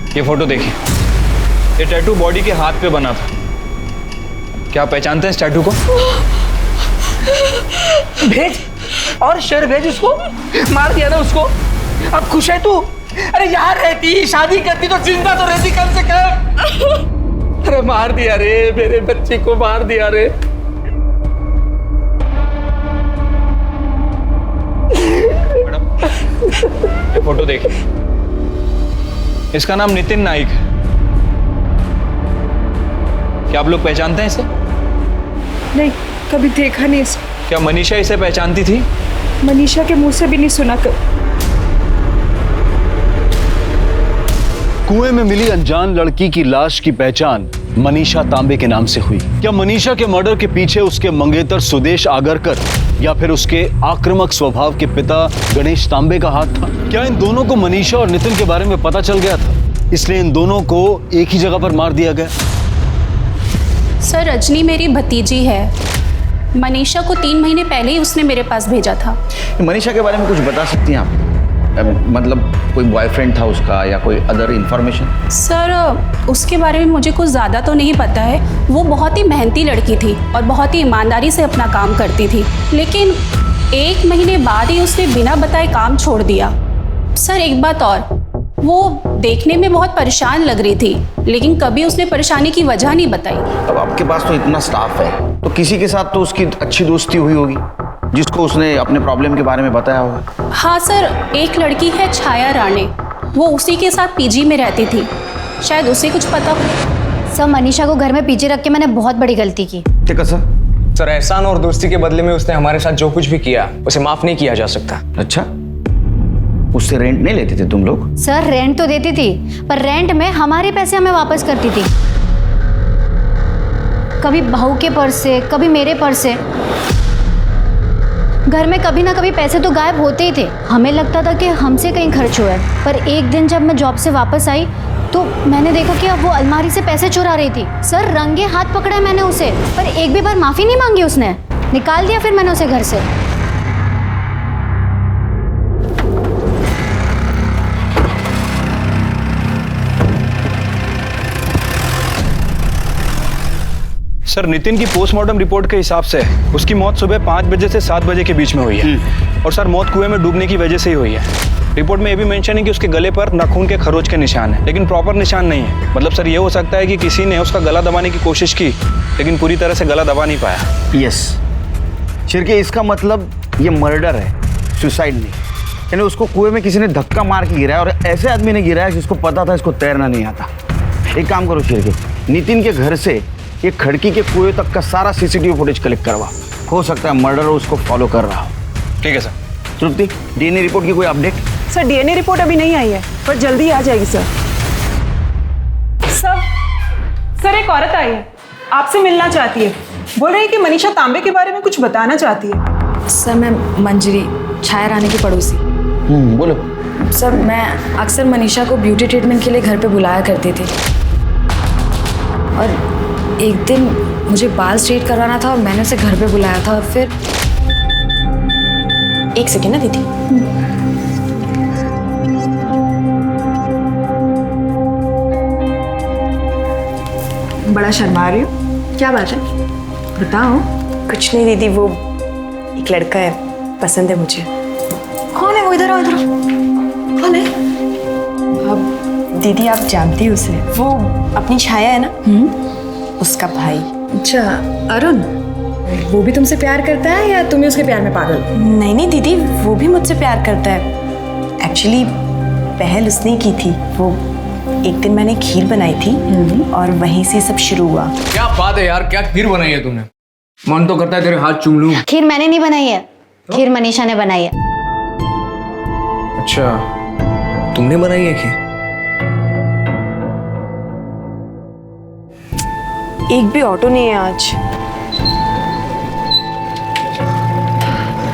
ये फोटो देखिए, ये टैटू बॉडी के हाथ पे बना था। क्या आप पहचानते हैं इस टैटू को? भेज और शेर भेज उसको। मार दिया ना उसको, अब खुश है तू? अरे यहाँ रहती, शादी करती तो जिंदा तो रहती कम से कम। अरे मार दिया रे, मेरे बच्चे को मार दिया रे। ये फोटो देखिए, इसका नाम नितिन नाइक है। क्या आप लोग पहचानते हैं इसे? नहीं, कभी देखा नहीं इसे। क्या मनीषा इसे पहचानती थी? मनीषा के मुंह से भी नहीं सुना कब। कुएं में मिली अनजान लड़की की लाश की पहचान मनीषा तांबे के नाम से हुई। क्या मनीषा के मर्डर के पीछे उसके मंगेतर सुदेश आगरकर या फिर उसके आक्रामक स्वभाव के पिता गणेश तांबे का हाथ था? क्या इन दोनों को मनीषा और नितिन के बारे में पता चल गया था, इसलिए इन दोनों को एक ही जगह पर मार दिया गया? सर, रजनी मेरी भतीजी है। मनीषा को 3 महीने पहले ही उसने मेरे पास भेजा था। मनीषा के बारे में कुछ बता सकती हैं आप? मतलब कोई बॉयफ्रेंड था उसका या कोई अदर इंफॉर्मेशन? सर, उसके बारे में मुझे कुछ ज़्यादा तो नहीं पता है। वो बहुत ही मेहनती लड़की थी और बहुत ही ईमानदारी से अपना काम करती थी, लेकिन 1 महीने बाद ही उसने बिना बताए काम छोड़ दिया। सर, एक बात और, वो देखने में बहुत परेशान लग रही थी, लेकिन कभी उसने परेशानी की वजह नहीं बताई। अब आपके पास तो इतना स्टाफ है, तो किसी के साथ तो उसकी अच्छी दोस्ती हुई होगी जिसको उसने अपने प्रॉब्लम के बारे में बताया होगा। हाँ सर, एक लड़की है छाया राणे, वो उसी के साथ पीजी में रहती थी, शायद उसे कुछ पता हो। सर, मनीषा को घर में पीछे रख के मैंने बहुत बड़ी गलती की। ठीक है सर। सर, एहसान और दोस्ती के बदले में उसने हमारे साथ जो कुछ भी किया उसे माफ नहीं किया जा सकता। अच्छा, उससे रेंट नहीं लेते थे तुम लोग? सर, रेंट तो देती थी, पर रेंट में हमारे पैसे हमें वापस करती थी। कभी बहू के पर्स से, कभी मेरे पर्स से। घर में कभी ना कभी पैसे तो गायब होते ही थे। हमें लगता था कि हमसे कहीं खर्च हुआ है, पर एक दिन जब मैं जॉब से वापस आई तो मैंने देखा कि अब वो अलमारी से पैसे चुरा रही थी। सर, रंगे हाथ पकड़ा मैंने उसे, पर एक भी बार माफ़ी नहीं मांगी उसने। निकाल दिया फिर मैंने उसे घर से। सर, नितिन की पोस्टमार्टम रिपोर्ट के हिसाब से उसकी मौत सुबह 5 बजे से 7 बजे के बीच में हुई है। और सर, मौत कुएं में डूबने की वजह से ही हुई है। रिपोर्ट में ये भी मेंशन है कि उसके गले पर नाखून के खरोच के निशान है, लेकिन प्रॉपर निशान नहीं है। मतलब सर, ये हो सकता है कि किसी ने उसका गला दबाने की कोशिश की, लेकिन पूरी तरह से गला दबा नहीं पाया। यस शिरके, इसका मतलब ये मर्डर है, सुसाइड नहीं। यानी उसको कुएं में किसी ने धक्का मार के गिराया, और ऐसे आदमी ने गिराया जिसको पता था इसको तैरना नहीं आता। एक काम करो शिरके, नितिन के घर से ये खड़की के कुएं तक का सारा सीसीटीवी फुटेज कलेक्ट करवा। हो सकता है मर्डर उसको फॉलो कर रहा हो। ठीक है सर। तृप्ति, डीएनए रिपोर्ट की कोई अपडेट? सर, डीएनए रिपोर्ट अभी नहीं आई है, पर जल्दी आ जाएगी सर। सर, एक औरत आई है, आपसे मिलना चाहती है। बोल रही है कि मनीषा तांबे के बारे में कुछ बताना चाहती है। सर, मैं मंजरी, छाया रानी की पड़ोसी। बोलो। सर, मैं अक्सर मनीषा को ब्यूटी ट्रीटमेंट के लिए घर पे बुलाया करती थी, और एक दिन मुझे बाल स्ट्रेट करवाना था और मैंने उसे घर पे बुलाया था। और फिर एक सेकेंड ना दीदी। बड़ा शर्मा रही हो, क्या बात है, बताओ। कुछ नहीं दीदी, वो एक लड़का है, पसंद है मुझे। कौन है वो? इधर आओ, इधर आओ। कौन है? अब दीदी आप जानती हो उसे, वो अपनी छाया है ना, उसका भाई। अच्छा, अरुण, वो भी तुमसे प्यार करता है या तुम ही उसके प्यार में पागल? नहीं नहीं दीदी, वो भी मुझसे प्यार करता है। एक्चुअली पहल उसने की थी, वो एक दिन मैंने खीर बनाई थी और वहीं से सब शुरू हुआ। क्या बात है यार, क्या खीर बनाई है तुमने? मन तो करता है तेरे हाथ चूम लूं। खीर मैंने नहीं बनाई है, खीर मनीषा ने बनाई है। अच्छा, तुमने बनाई है खीर? एक भी ऑटो नहीं है आज।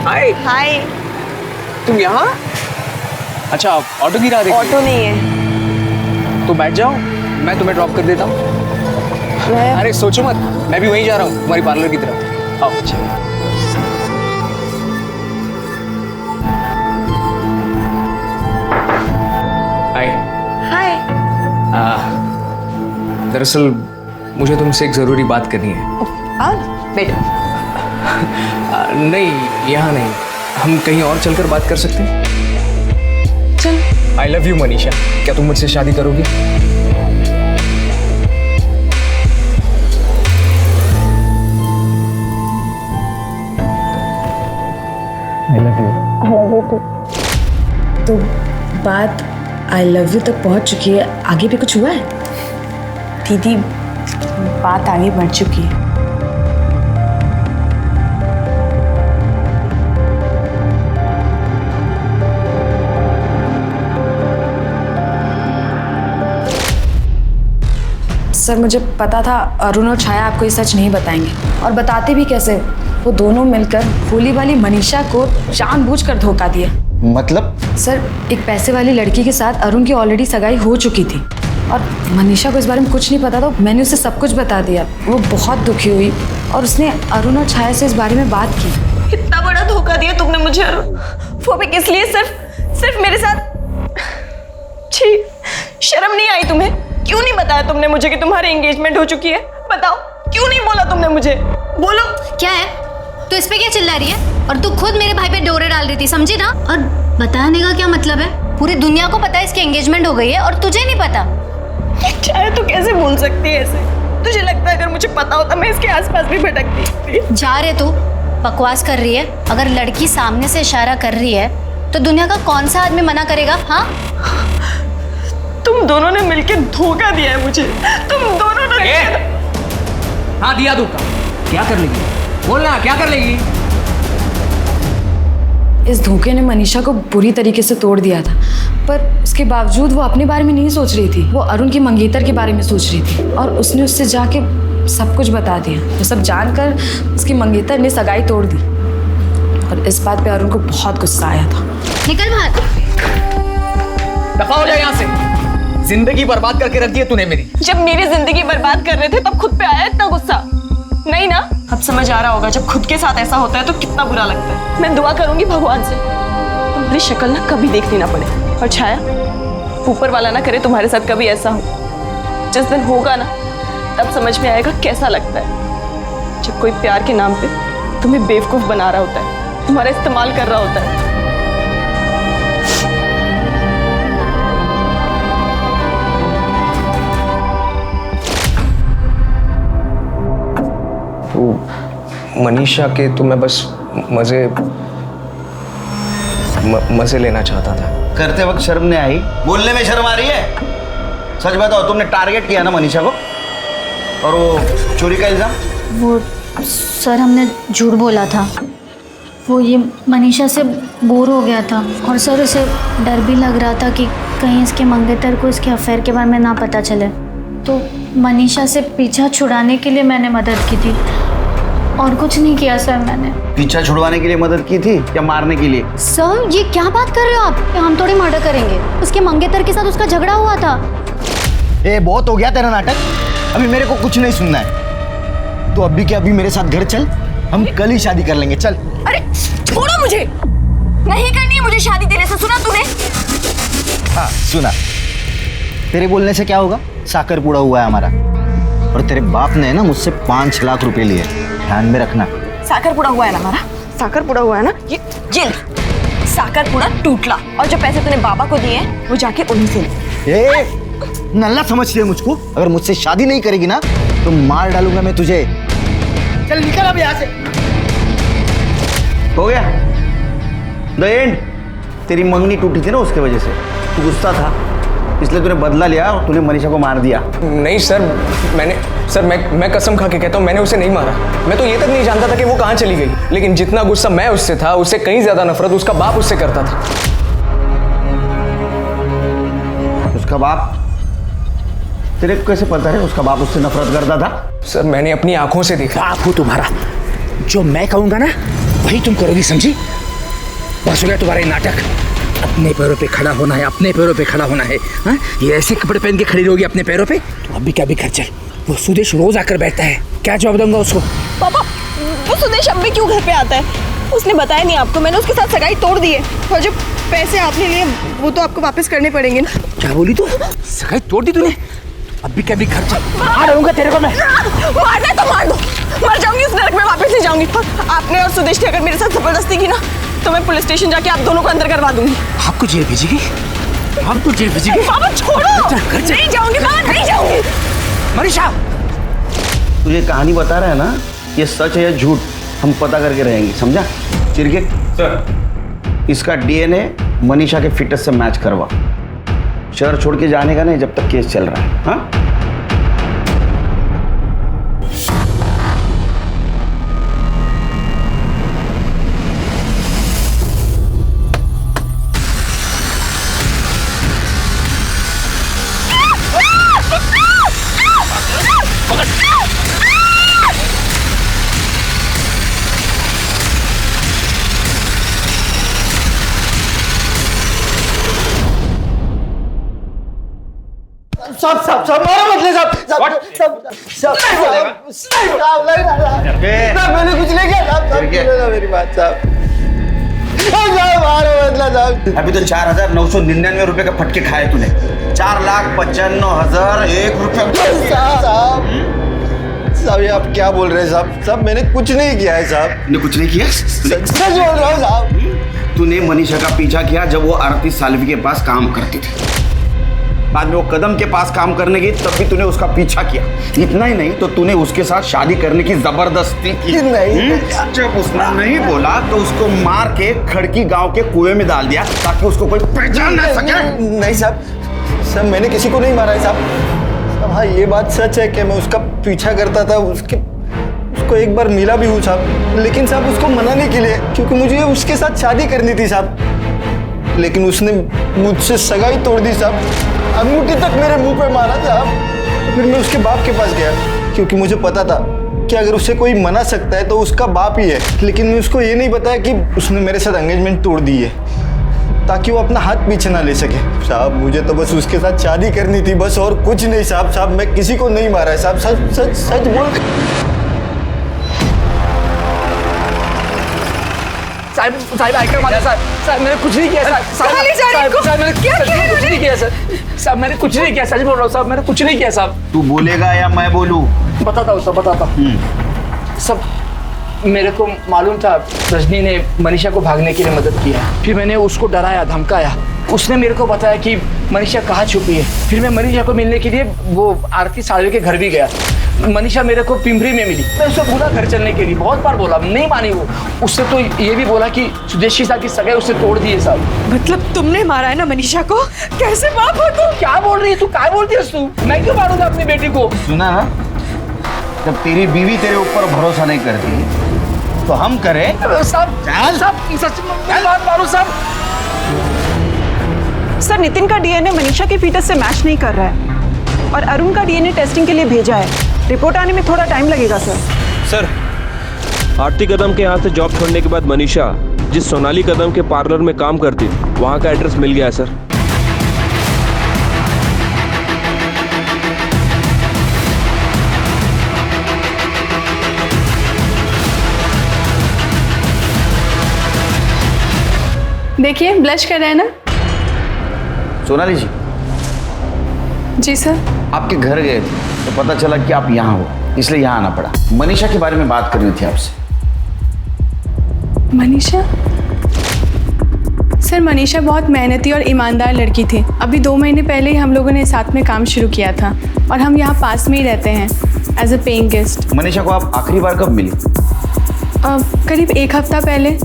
हाय हाय। तुम यहाँ? अच्छा, ऑटो गिरा रही थी? ऑटो नहीं है। तो बैठ जाओ, मैं तुम्हें ड्रॉप कर देता हूँ। अरे सोचो मत, मैं भी वहीं जा रहा हूँ तुम्हारी पार्लर की तरफ। आओ। हाय। हाय। दरअसल मुझे तुमसे एक जरूरी बात करनी है। बैठो। नहीं, यहाँ नहीं, हम कहीं और चलकर बात कर सकते हैं? चल। आई लव यू मनीषा, क्या तुम मुझसे शादी करोगी? I love you too. तो बात आई लव यू तक पहुंच चुकी है, आगे भी कुछ हुआ है? दीदी, बात आगे बढ़ चुकी है। सर मुझे पता था अरुण और छाया आपको ये सच नहीं बताएंगे, और बताते भी कैसे? वो दोनों मिलकर भोली वाली मनीषा को जानबूझकर धोखा दिया। मतलब? सर, एक पैसे वाली लड़की के साथ अरुण की ऑलरेडी सगाई हो चुकी थी और मनीषा को इस बारे में कुछ नहीं पता, तो मैंने उसे सब कुछ बता दिया। वो बहुत दुखी हुई और उसने अरुण और छाया से इस बारे में बात की। कितना बड़ा धोखा दिया तुमने मुझे अरुण, वो भी किस लिए? सिर्फ मेरे साथ। छी, शर्म नहीं आई तुम्हें? क्यों नहीं बताया तुमने मुझे कि तुम्हारी एंगेजमेंट हो चुकी है? बताओ, क्यों नहीं बोला तुमने मुझे? बोलो। क्या है, तू इस पे क्या चिल्ला रही है? और तू खुद मेरे भाई पे डोरे डाल रही थी, समझी ना? और बताने का क्या मतलब है? पूरी दुनिया को पता है इसकी एंगेजमेंट हो गई है और तुझे नहीं पता। चाहे तो कैसे बोल सकती है ऐसे? तुझे लगता है अगर मुझे पता होता मैं इसके आसपास भी भटकती? जा रे तू, बकवास कर रही है। अगर लड़की सामने से इशारा कर रही है तो दुनिया का कौन सा आदमी मना करेगा? हाँ, तुम दोनों ने मिलकर धोखा दिया है मुझे। तुम दोनों ने। हाँ, दिया धोखा। क्या कर लेगी? बोलना, क्या कर लेगी? इस धोखे ने मनीषा को बुरी तरीके से तोड़ दिया था, पर उसके बावजूद वो अपने बारे में नहीं सोच रही थी। वो अरुण की मंगेतर के बारे में सोच रही थी और उसने उससे जाके सब कुछ बता दिया। वो सब जानकर उसकी मंगेतर ने सगाई तोड़ दी और इस बात पे अरुण को बहुत गुस्सा आया था। निकल बाहर। दफा हो जाए यहाँ से। जिंदगी बर्बाद करके रख दी है तूने मेरी। जब मेरी जिंदगी बर्बाद कर रहे थे तब खुद पे आया इतना गुस्सा? नहीं ना? अब समझ आ रहा होगा जब खुद के साथ ऐसा होता है तो कितना बुरा लगता है। मैं दुआ करूंगी भगवान से तुम्हारी शक्ल ना कभी देखनी ना पड़े, और छाया, ऊपर वाला ना करे तुम्हारे साथ कभी ऐसा हो। जिस दिन होगा ना तब समझ में आएगा कैसा लगता है जब कोई प्यार के नाम पे तुम्हें बेवकूफ बना रहा होता है, तुम्हारा इस्तेमाल कर रहा होता है। मनीषा के तो मैं बस मजे लेना चाहता था। करते वक्त शर्म नहीं आई? बोलने में शर्म आ रही है? सच बताओ, तुमने टारगेट किया ना मनीषा को? और वो चोरी का इल्जाम? वो सर, हमने झूठ बोला था। वो ये मनीषा से बोर हो गया था और सर उसे डर भी लग रहा था कि कहीं इसके मंगेतर को इसके अफेयर के बारे में ना पता चले, तो मनीषा से पीछा छुड़ाने के लिए मैंने मदद की थी और कुछ नहीं किया सर मैंने। पीछा छुड़वाने के लिए मदद की थी या मारने के लिए? सर, ये क्या बात कर रहे हो आप? हम थोड़ी मर्डर करेंगे। उसके मंगेतर के साथ उसका झगड़ा हुआ था। ए, बहुत हो गया तेरा नाटक, अभी मेरे को कुछ नहीं सुनना है। तो अभी के अभी मेरे साथ घर चल, हम कल ही शादी कर लेंगे। चल। अरे छोड़ो मुझे, नहीं करनी है मुझे शादी तेरे से। सुना तूने? हाँ सुना। तेरे बोलने से क्या होगा? साकर पूरा हुआ है हमारा, और तेरे बाप ने ना मुझसे 5 लाख रुपए लिए, ध्यान में रखना। साकर पूरा हुआ है ना हमारा? साकर पूरा हुआ है ना? ये जेल साकर पूरा टूटला, और जो पैसे तूने बाबा को दिए हैं वो जाके उन्हीं से ले। नल्ला समझती है मुझको? अगर मुझसे शादी नहीं करेगी ना तो मार डालूंगा मैं तुझे। चल निकल अब यहाँ से। हो गया द एंड। तेरी मंगनी टूटी थी ना, उसके वजह से तू गुस्सा था, इसलिए तूने बदला लिया और तूने मनीषा को मार दिया। नहीं सर, मैं कसम खा के कहता हूँ मैंने उसे नहीं मारा। मैं तो ये तक नहीं जानता था कि वो कहाँ चली गई। लेकिन जितना गुस्सा मैं उससे था, उससे कहीं ज्यादा नफरत उसका बाप उससे करता था। उसका बाप? तेरे को कैसे पता है उसका बाप उससे नफरत करता था? सर मैंने अपनी आंखों से देखा। बाप हो तुम्हारा, जो मैं कहूंगा ना वही तुम करोगी, समझी? बस हो गया तुम्हारा ये नाटक। अपने पैरों पे खड़ा होना है, अपने पैरों पे खड़ा होना है। हाँ, ये ऐसे कपड़े पहन के खड़ी रहोगी अपने पैरों पे? तो अभी क्या भी घर चल। वो सुदेश रोज आकर बैठता है, क्या जवाब दूंगा उसको? पापा, वो सुदेश अब भी क्यों घर पे आता है? उसने बताया नहीं आपको? मैंने उसके साथ सगाई तोड़ दी है और जो पैसे आपने लिए वो तो आपको वापस करने पड़ेंगे ना। क्या बोली तू? सगाई तोड़ दी तूने? अभी क्या भी घर चल, आ रहूंगा तेरे को मैं। मारना है तो मार दो, मर जाऊंगी इस नरक में, वापस नहीं जाऊंगी। आपने और सुदेश ने अगर मेरे साथ जबरदस्ती की ना तो मैं पुलिस स्टेशन जाके आप दोनों को अंदर करवा दूंगी। आपको जेल भेजेगी? आपको जेल भेजेगी? पापा छोड़ो, नहीं जाऊंगी, नहीं जाऊंगी। मनीषा, तुझे कहानी बता रहा है ना, ये सच है या झूठ हम पता करके रहेंगे, समझा? चिरके सर, इसका डीएनए मनीषा के फिटनेस से मैच करवा। शहर छोड़ के जाने का नहीं जब तक केस चल रहा है। हाँ? सब मारो मतलब मैंने कुछ नहीं किया। मेरी बात साहब, अभी तो 4,999 रुपए का फटके खाए तूने। 4,95,001 रुपए। साहब ये आप क्या बोल रहे हैं साहब? साहब मैंने कुछ नहीं किया है साहब। तूने कुछ नहीं किया? सच बोल रहा हूँ साहब। तूने मनीषा का पीछा किया जब वो आरती सालवी के पास काम करती थी। बाद में वो कदम के पास काम करने गई तब भी तूने उसका पीछा किया। इतना ही नहीं तो तूने उसके साथ शादी करने की जबरदस्ती की। नहीं। जब उसने नहीं बोला तो उसको मार के खड़की गांव के कुएं में डाल दिया ताकि उसको कोई पहचान ना सके। नहीं साहब, साहब मैंने किसी को नहीं मारा है साहब। हाँ ये बात सच है कि मैं उसका पीछा करता था, उसको एक बार मिला भी हूँ साहब, लेकिन साहब उसको मनाने के लिए, क्योंकि मुझे उसके साथ शादी करनी थी साहब। लेकिन उसने मुझसे सगाई तोड़ दी साहब, अंगूठी तक मेरे मुंह पे मारा साहब। फिर मैं उसके बाप के पास गया क्योंकि मुझे पता था कि अगर उसे कोई मना सकता है तो उसका बाप ही है। लेकिन मैं उसको ये नहीं बताया कि उसने मेरे साथ एंगेजमेंट तोड़ दी है ताकि वो अपना हाथ पीछे ना ले सके। साहब मुझे तो बस उसके साथ शादी करनी थी, बस और कुछ नहीं साहब। साहब मैं किसी को नहीं मारा है साहब, सच सच सच बोल। साहब आकर मारा साहब, मैंने कुछ नहीं किया साहब, मैंने कुछ नहीं किया सर। साहब मैंने कुछ नहीं किया, सच बोल रहा हूँ साहब, मैंने कुछ नहीं किया साहब। तू बोलेगा या मैं बोलूं? बताता हूँ साहब, बताता हूँ। सब मेरे को मालूम था रजनी ने मनीषा को भागने के लिए मदद किया। फिर मैंने उसको डराया, धमकाया। उसने मेरे को बताया कि मनीषा कहाँ छुपी है। फिर मैं मनीषा को मिलने के लिए वो आरती सालवी के घर भी गया। मनीषा मेरे को पिंपरी में मिली। मैं उसको बोला घर चलने के लिए, बहुत बार बोला, नहीं मानी वो। उससे तो ये भी बोला कि सुदेश के साथ की सगाई उससे तोड़ दी है साहब। मतलब तुमने मारा है ना मनीषा को? कैसे बाप हो तुम? क्या बोल रही है तू? क्या बोलती है तू? मैं क्यों मारूंगा अपनी बेटी को? सुना ना, जब तेरी बीवी तेरे ऊपर भरोसा नहीं करती तो हम करें साहब। सच में मारू साहब। सर नितिन का डीएनए मनीषा के फीटस से मैच नहीं कर रहा है और अरुण का डीएनए टेस्टिंग के लिए भेजा है। रिपोर्ट आने में थोड़ा टाइम लगेगा सर। सर आरती कदम के यहाँ से जॉब छोड़ने के बाद मनीषा जिस सोनाली कदम के पार्लर में काम करती थी वहाँ का एड्रेस मिल गया है सर। देखिए ब्लश कर रहे हैं ना? सोनाली जी। जी सर। आपके घर गए थे तो पता चला कि आप यहाँ हो, इसलिए यहाँ आना पड़ा। मनीषा के बारे में बात करनी थी आपसे। मनीषा? सर मनीषा बहुत मेहनती और ईमानदार लड़की थी। अभी 2 महीने पहले ही हम लोगों ने साथ में काम शुरू किया था और हम यहाँ पास में ही रहते हैं as a paying guest. Manisha को आप आखिरी बार कब मिली? करीब 1 हफ्ता पहले,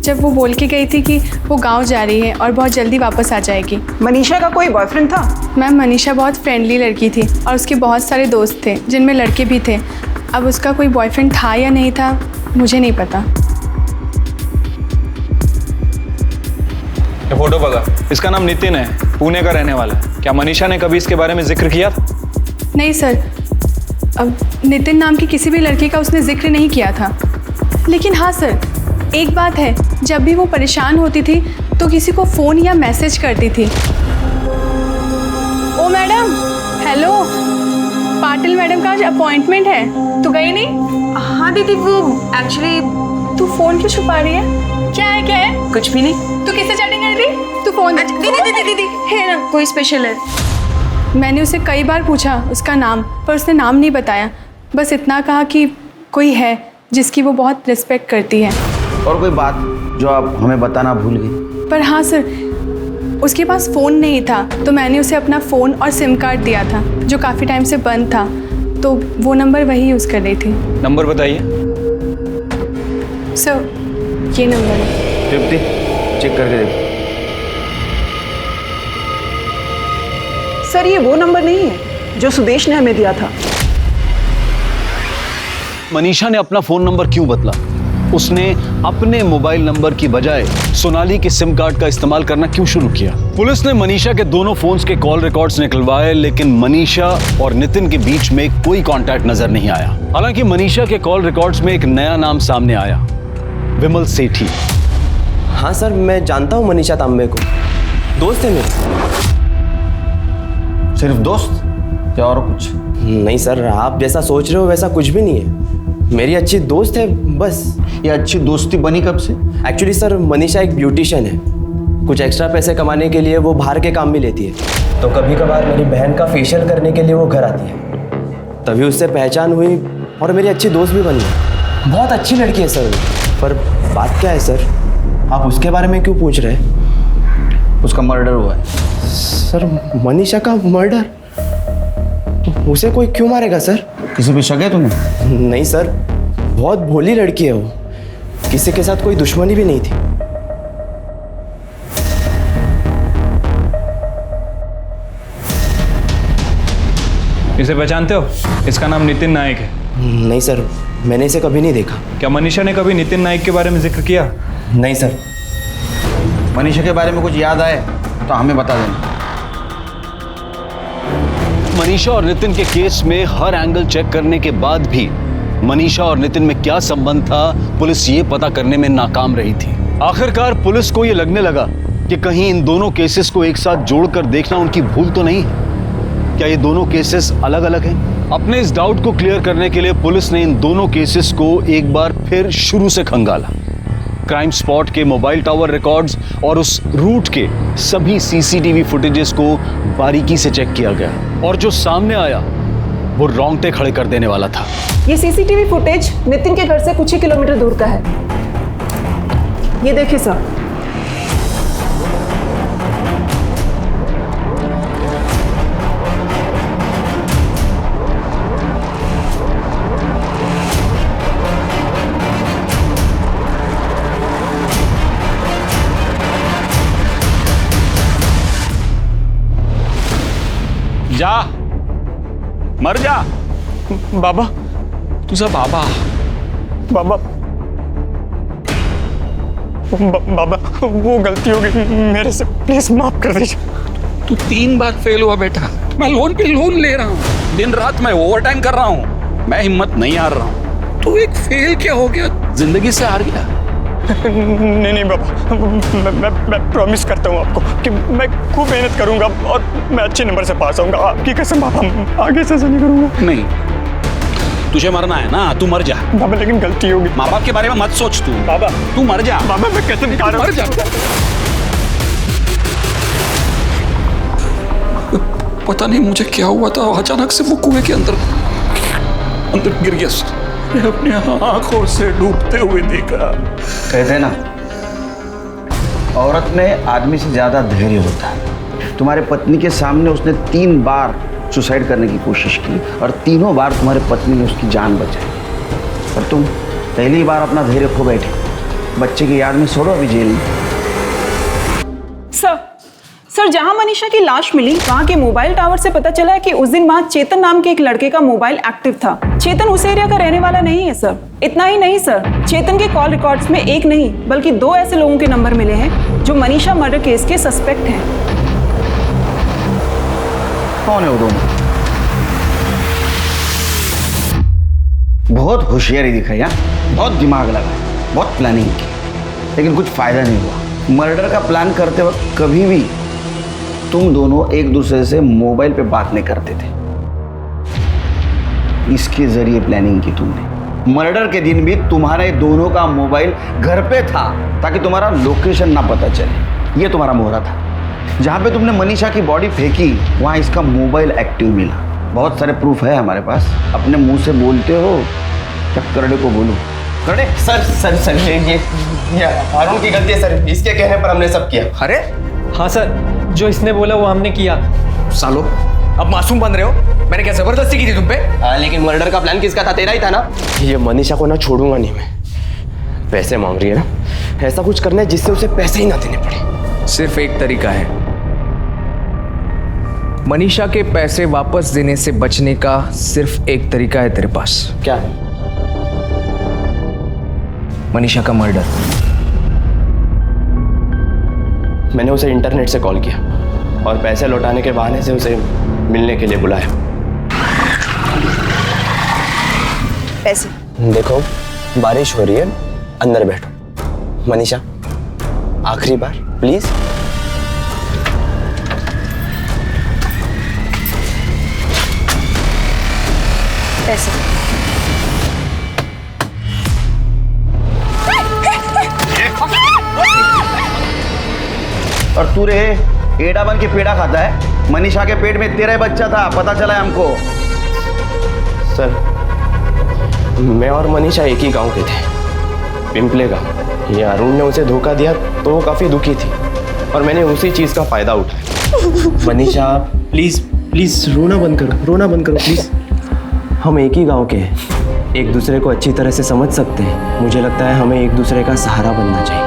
जब वो बोल के गई थी कि वो गांव जा रही है और बहुत जल्दी वापस आ जाएगी। मनीषा का कोई बॉयफ्रेंड था? मैम मनीषा बहुत फ्रेंडली लड़की थी और उसके बहुत सारे दोस्त थे जिनमें लड़के भी थे। अब उसका कोई बॉयफ्रेंड था या नहीं था मुझे नहीं पता। ये फोटो बघा, इसका नाम नितिन है, पुणे का रहने वाला है। क्या मनीषा ने कभी इसके बारे में जिक्र किया था? नहीं सर, अब नितिन नाम की किसी भी लड़की का उसने जिक्र नहीं किया था। लेकिन हाँ सर, एक बात है, जब भी वो परेशान होती थी तो किसी को फ़ोन या मैसेज करती थी। ओ मैडम, हेलो, पाटिल मैडम का आज अपॉइंटमेंट है, तू गई नहीं? हाँ दीदी, वो एक्चुअली तू फ़ोन क्यों छुपा रही है? क्या है? कुछ भी नहीं। तू किससे चैटिंग कर रही थी? तू फ़ोन दीदी है ना, कोई स्पेशल है? मैंने उसे कई बार पूछा उसका नाम, पर उसने नाम नहीं बताया। बस इतना कहा कि कोई है जिसकी वो बहुत रिस्पेक्ट करती है। और कोई बात जो आप हमें बताना भूल गई? पर हाँ सर, उसके पास फ़ोन नहीं था तो मैंने उसे अपना फ़ोन और सिम कार्ड दिया था जो काफ़ी टाइम से बंद था, तो वो नंबर वही यूज़ कर रही थी। नंबर बताइए। सर ये नंबर है। तृप्ति, चेक करके देखो। सर ये वो नंबर नहीं है जो सुदेश ने हमें दिया था। मनीषा ने अपना फोन नंबर क्यों बदला? उसने अपने मोबाइल नंबर की बजाय सोनाली के सिम कार्ड का इस्तेमाल करना क्यों शुरू किया? पुलिस ने मनीषा के दोनों फोन्स के कॉल रिकॉर्ड्स निकलवाए, लेकिन मनीषा और नितिन के बीच में कोई कांटेक्ट नजर नहीं आया। हालांकि मनीषा के कॉल रिकॉर्ड्स में एक नया नाम सामने आया, विमल सेठी। हाँ सर, मैं जानता हूँ मनीषा तांबे को, दोस्त है मेरे। सिर्फ दोस्त या और कुछ? नहीं सर, आप जैसा सोच रहे हो वैसा कुछ भी नहीं है। मेरी अच्छी दोस्त है बस। ये अच्छी दोस्ती बनी कब से? एक्चुअली सर, मनीषा एक ब्यूटिशियन है। कुछ एक्स्ट्रा पैसे कमाने के लिए वो बाहर के काम भी लेती है, तो कभी कभार मेरी बहन का फेशियल करने के लिए वो घर आती है। तभी उससे पहचान हुई और मेरी अच्छी दोस्त भी बन गई। बहुत अच्छी लड़की है सर। पर बात क्या है सर, आप उसके बारे में क्यों पूछ रहे हैं? उसका मर्डर हुआ है। सर मनीषा का मर्डर? उसे कोई क्यों मारेगा सर? किसी पे शक है तुम्हें? नहीं सर, बहुत भोली लड़की है वो, किसी के साथ कोई दुश्मनी भी नहीं थी। इसे पहचानते हो? इसका नाम नितिन नायक है। नहीं सर, मैंने इसे कभी नहीं देखा। क्या मनीषा ने कभी नितिन नायक के बारे में जिक्र किया? नहीं सर। मनीषा के बारे में कुछ याद आए तो हमें बता देना। मनीषा और नितिन के केस में हर एंगल चेक करने के बाद भी मनीषा और नितिन में क्या संबंध था, पुलिस ये पता करने में नाकाम रही थी। आखिरकार पुलिस को ये लगने लगा कि कहीं इन दोनों केसेस को एक साथ जोड़कर देखना उनकी भूल तो नहीं है। क्या ये दोनों केसेस अलग अलग हैं? अपने इस डाउट को क्लियर करने के लिए पुलिस ने इन दोनों केसेस को एक बार फिर शुरू से खंगाला। क्राइम स्पॉट के मोबाइल टावर रिकॉर्ड्स और उस रूट के सभी सीसीटीवी फुटेजेस को बारीकी से चेक किया गया और जो सामने आया वो रोंगटे खड़े कर देने वाला था। ये सीसीटीवी फुटेज नितिन के घर से कुछ ही किलोमीटर दूर का है। ये देखिए सर। जा, मर जा। बाबा, तुझा बाबा बाबा बाबा, वो गलती हो गई मेरे से, प्लीज माफ कर दीजिए। तू 3 बार फेल हुआ बेटा। मैं लोन पे लोन ले रहा हूँ, दिन रात मैं ओवरटाइम कर रहा हूँ, मैं हिम्मत नहीं हार रहा हूँ। तू एक फेल क्या हो गया, जिंदगी से हार गया? नहीं बाबा, मैं प्रॉमिस करता हूँ आपको कि मैं खूब मेहनत करूंगा और मैं अच्छे नंबर से पास आऊंगा। आपकी कसम बाबा, आगे से ऐसा नहीं करूंगा। नहीं, तुझे मरना है ना, तू मर जा बाबा। लेकिन गलती होगी। माँ बाप के बारे में मत सोच तू बाबा, तू मर जा बाबा। मैं कसम खा रहा हूं, मर जा। पता नहीं मुझे क्या हुआ था, अचानक से वो कुएं के अंदर गिर गया। अपने आंखों से डूबते हुए देखा। कहते ना, औरत में आदमी से ज्यादा धैर्य होता है। तुम्हारे पत्नी के सामने उसने 3 बार सुसाइड करने की कोशिश की और तीनों बार तुम्हारे पत्नी ने उसकी जान बचाई, और तुम पहली बार अपना धैर्य खो बैठे। बच्चे की याद में छोड़ो अभी जेल में। सर जहां मनीषा की लाश मिली वहां के मोबाइल टावर से पता चला है कि उस दिन वहां चेतन नाम के एक लड़के का मोबाइल एक्टिव था। चेतन उस एरिया का रहने वाला नहीं है सर। इतना ही नहीं सर, चेतन के कॉल रिकॉर्ड्स में एक नहीं बल्कि 2 ऐसे लोगों के नंबर मिले हैं जो मनीषा मर्डर केस के सस्पेक्ट हैं। कौन है वो दोनों? बहुत होशियारी दिखाई, बहुत दिमाग लगाया, बहुत प्लानिंग की, लेकिन कुछ फायदा नहीं हुआ। मर्डर का प्लान करते वक्त कभी भी तुम दोनों एक दूसरे से मोबाइल पे बात नहीं करते थे। इसके जरिए प्लानिंग की तुमने। मर्डर के दिन भी तुम्हारे दोनों का मोबाइल घर पे था ताकि तुम्हारा लोकेशन ना पता चले। ये तुम्हारा मोहरा था। जहाँ पे तुमने मनीषा की बॉडी फेंकी वहाँ इसका मोबाइल एक्टिव मिला। बहुत सारे प्रूफ है हमारे पास। अपने मुंह से बोलते हो क्या करड़े को बोलो? करड़े सर ये अरुण की गलती है सर। इसके कहने पर हमने सब किया। अरे हाँ सर, जो इसने बोला वो हमने किया। सालो अब मासूम बन रहे हो? मैंने क्या जबरदस्ती की थी तुम पे? हाँ, लेकिन मर्डर का प्लान किसका था? तेरा ही था ना। ये मनीषा को ना छोड़ूंगा नहीं मैं। पैसे मांग रही है ना, ऐसा कुछ करना है जिससे उसे पैसे ही ना देने पड़े। सिर्फ एक तरीका है, मनीषा के पैसे वापस देने से बचने का सिर्फ एक तरीका है तेरे पास। क्या? मनीषा का मर्डर। मैंने उसे इंटरनेट से कॉल किया और पैसे लौटाने के बहाने से उसे मिलने के लिए बुलाया। पैसे? देखो बारिश हो रही है, अंदर बैठो। मनीषा आखिरी बार प्लीज। पैसे? और तू रे एड़ा बन के पेड़ा खाता है। मनीषा के पेट में तेरा ही बच्चा था, पता चला है हमको। सर मैं और मनीषा एक ही गांव के थे, पिंपले गांव। ये अरुण ने उसे धोखा दिया तो वो काफी दुखी थी और मैंने उसी चीज का फायदा उठाया। मनीषा प्लीज प्लीज रोना बंद करो, रोना बंद करो प्लीज। हम एक ही गांव के हैं, एक दूसरे को अच्छी तरह से समझ सकते हैं। मुझे लगता है हमें एक दूसरे का सहारा बनना चाहिए।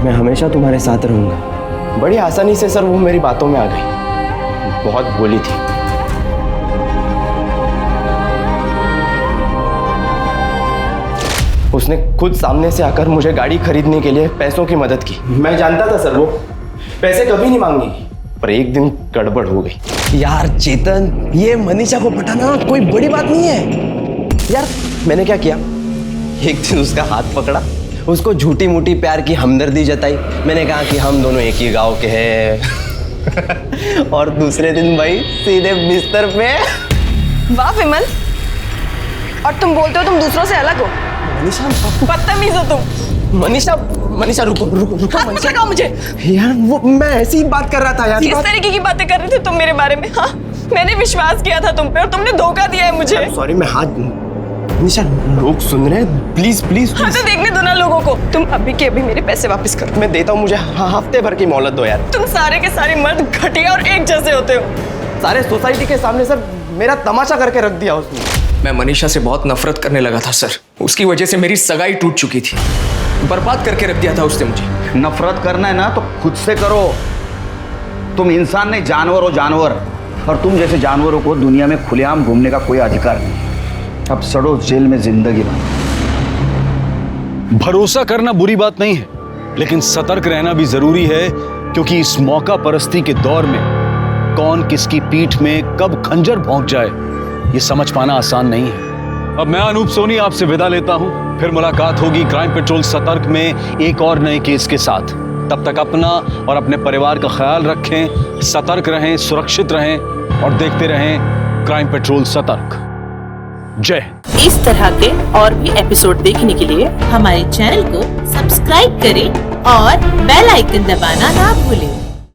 मैं हमेशा तुम्हारे साथ रहूंगा। बड़ी आसानी से सर वो मेरी बातों में आ गई, बहुत बोली थी। उसने खुद सामने से आकर मुझे गाड़ी खरीदने के लिए पैसों की मदद की। मैं जानता था सर वो पैसे कभी नहीं मांगेगी, पर एक दिन गड़बड़ हो गई। यार चेतन, ये मनीषा को पटाना कोई बड़ी बात नहीं है यार। मैंने क्या किया, एक दिन उसका हाथ पकड़ा, उसको झूठी मूठी प्यार की हमदर्दी जताई। मैंने कहा कि हम दोनों एक ही गांव के हैं और दूसरे दिन भाई सीधे बिस्तर पे। वाह विमल, और तुम बोलते हो तुम दूसरों से अलग हो? मनीषा बदतमीज हो तुम। मनीषा रुको रुको रुको। मत लगाओ मुझे यार, वो मैं ऐसी ही बात कर रहा था यार। किस तरीके की बातें कर रहे थे तुम मेरे बारे में? हाँ, मैंने विश्वास किया था तुम पे और तुमने धोखा दिया है मुझे। सॉरी, मैं हाथ। मनीषा लोग सुन रहे हैं, प्लीज प्लीज। हाँ तो देखने दो ना लोगों को। तुम अभी के अभी मेरे पैसे वापस करो। मैं देता हूँ, मुझे हफ्ते भर की मोहलत दो यार। तुम सारे के सारे मर्द घटिया और एक जैसे होते हो। सारे सोसाइटी के सामने सर मेरा तमाशा करके रख दिया उसने। मैं मनीषा से बहुत नफरत करने लगा था सर। उसकी वजह से मेरी सगाई टूट चुकी थी। बर्बाद करके रख दिया था उसने मुझे। नफरत करना है ना तो खुद से करो। तुम इंसान नहीं, जानवर हो, जानवर। और तुम जैसे जानवरों को दुनिया में खुलेआम घूमने का कोई अधिकार नहीं। अब सड़ो जेल में जिंदगी भर। भरोसा करना बुरी बात नहीं है, लेकिन सतर्क रहना भी जरूरी है, क्योंकि इस मौका परस्ती के दौर में कौन किसकी पीठ में कब खंजर भोंक जाए ये समझ पाना आसान नहीं है। अब मैं अनूप सोनी आपसे विदा लेता हूं। फिर मुलाकात होगी क्राइम पेट्रोल सतर्क में एक और नए केस के साथ। तब तक अपना और अपने परिवार का ख्याल रखें, सतर्क रहें, सुरक्षित रहें और देखते रहें क्राइम पेट्रोल सतर्क। जय। इस तरह के और भी एपिसोड देखने के लिए हमारे चैनल को सब्सक्राइब करें और बेल आइकन दबाना ना भूलें।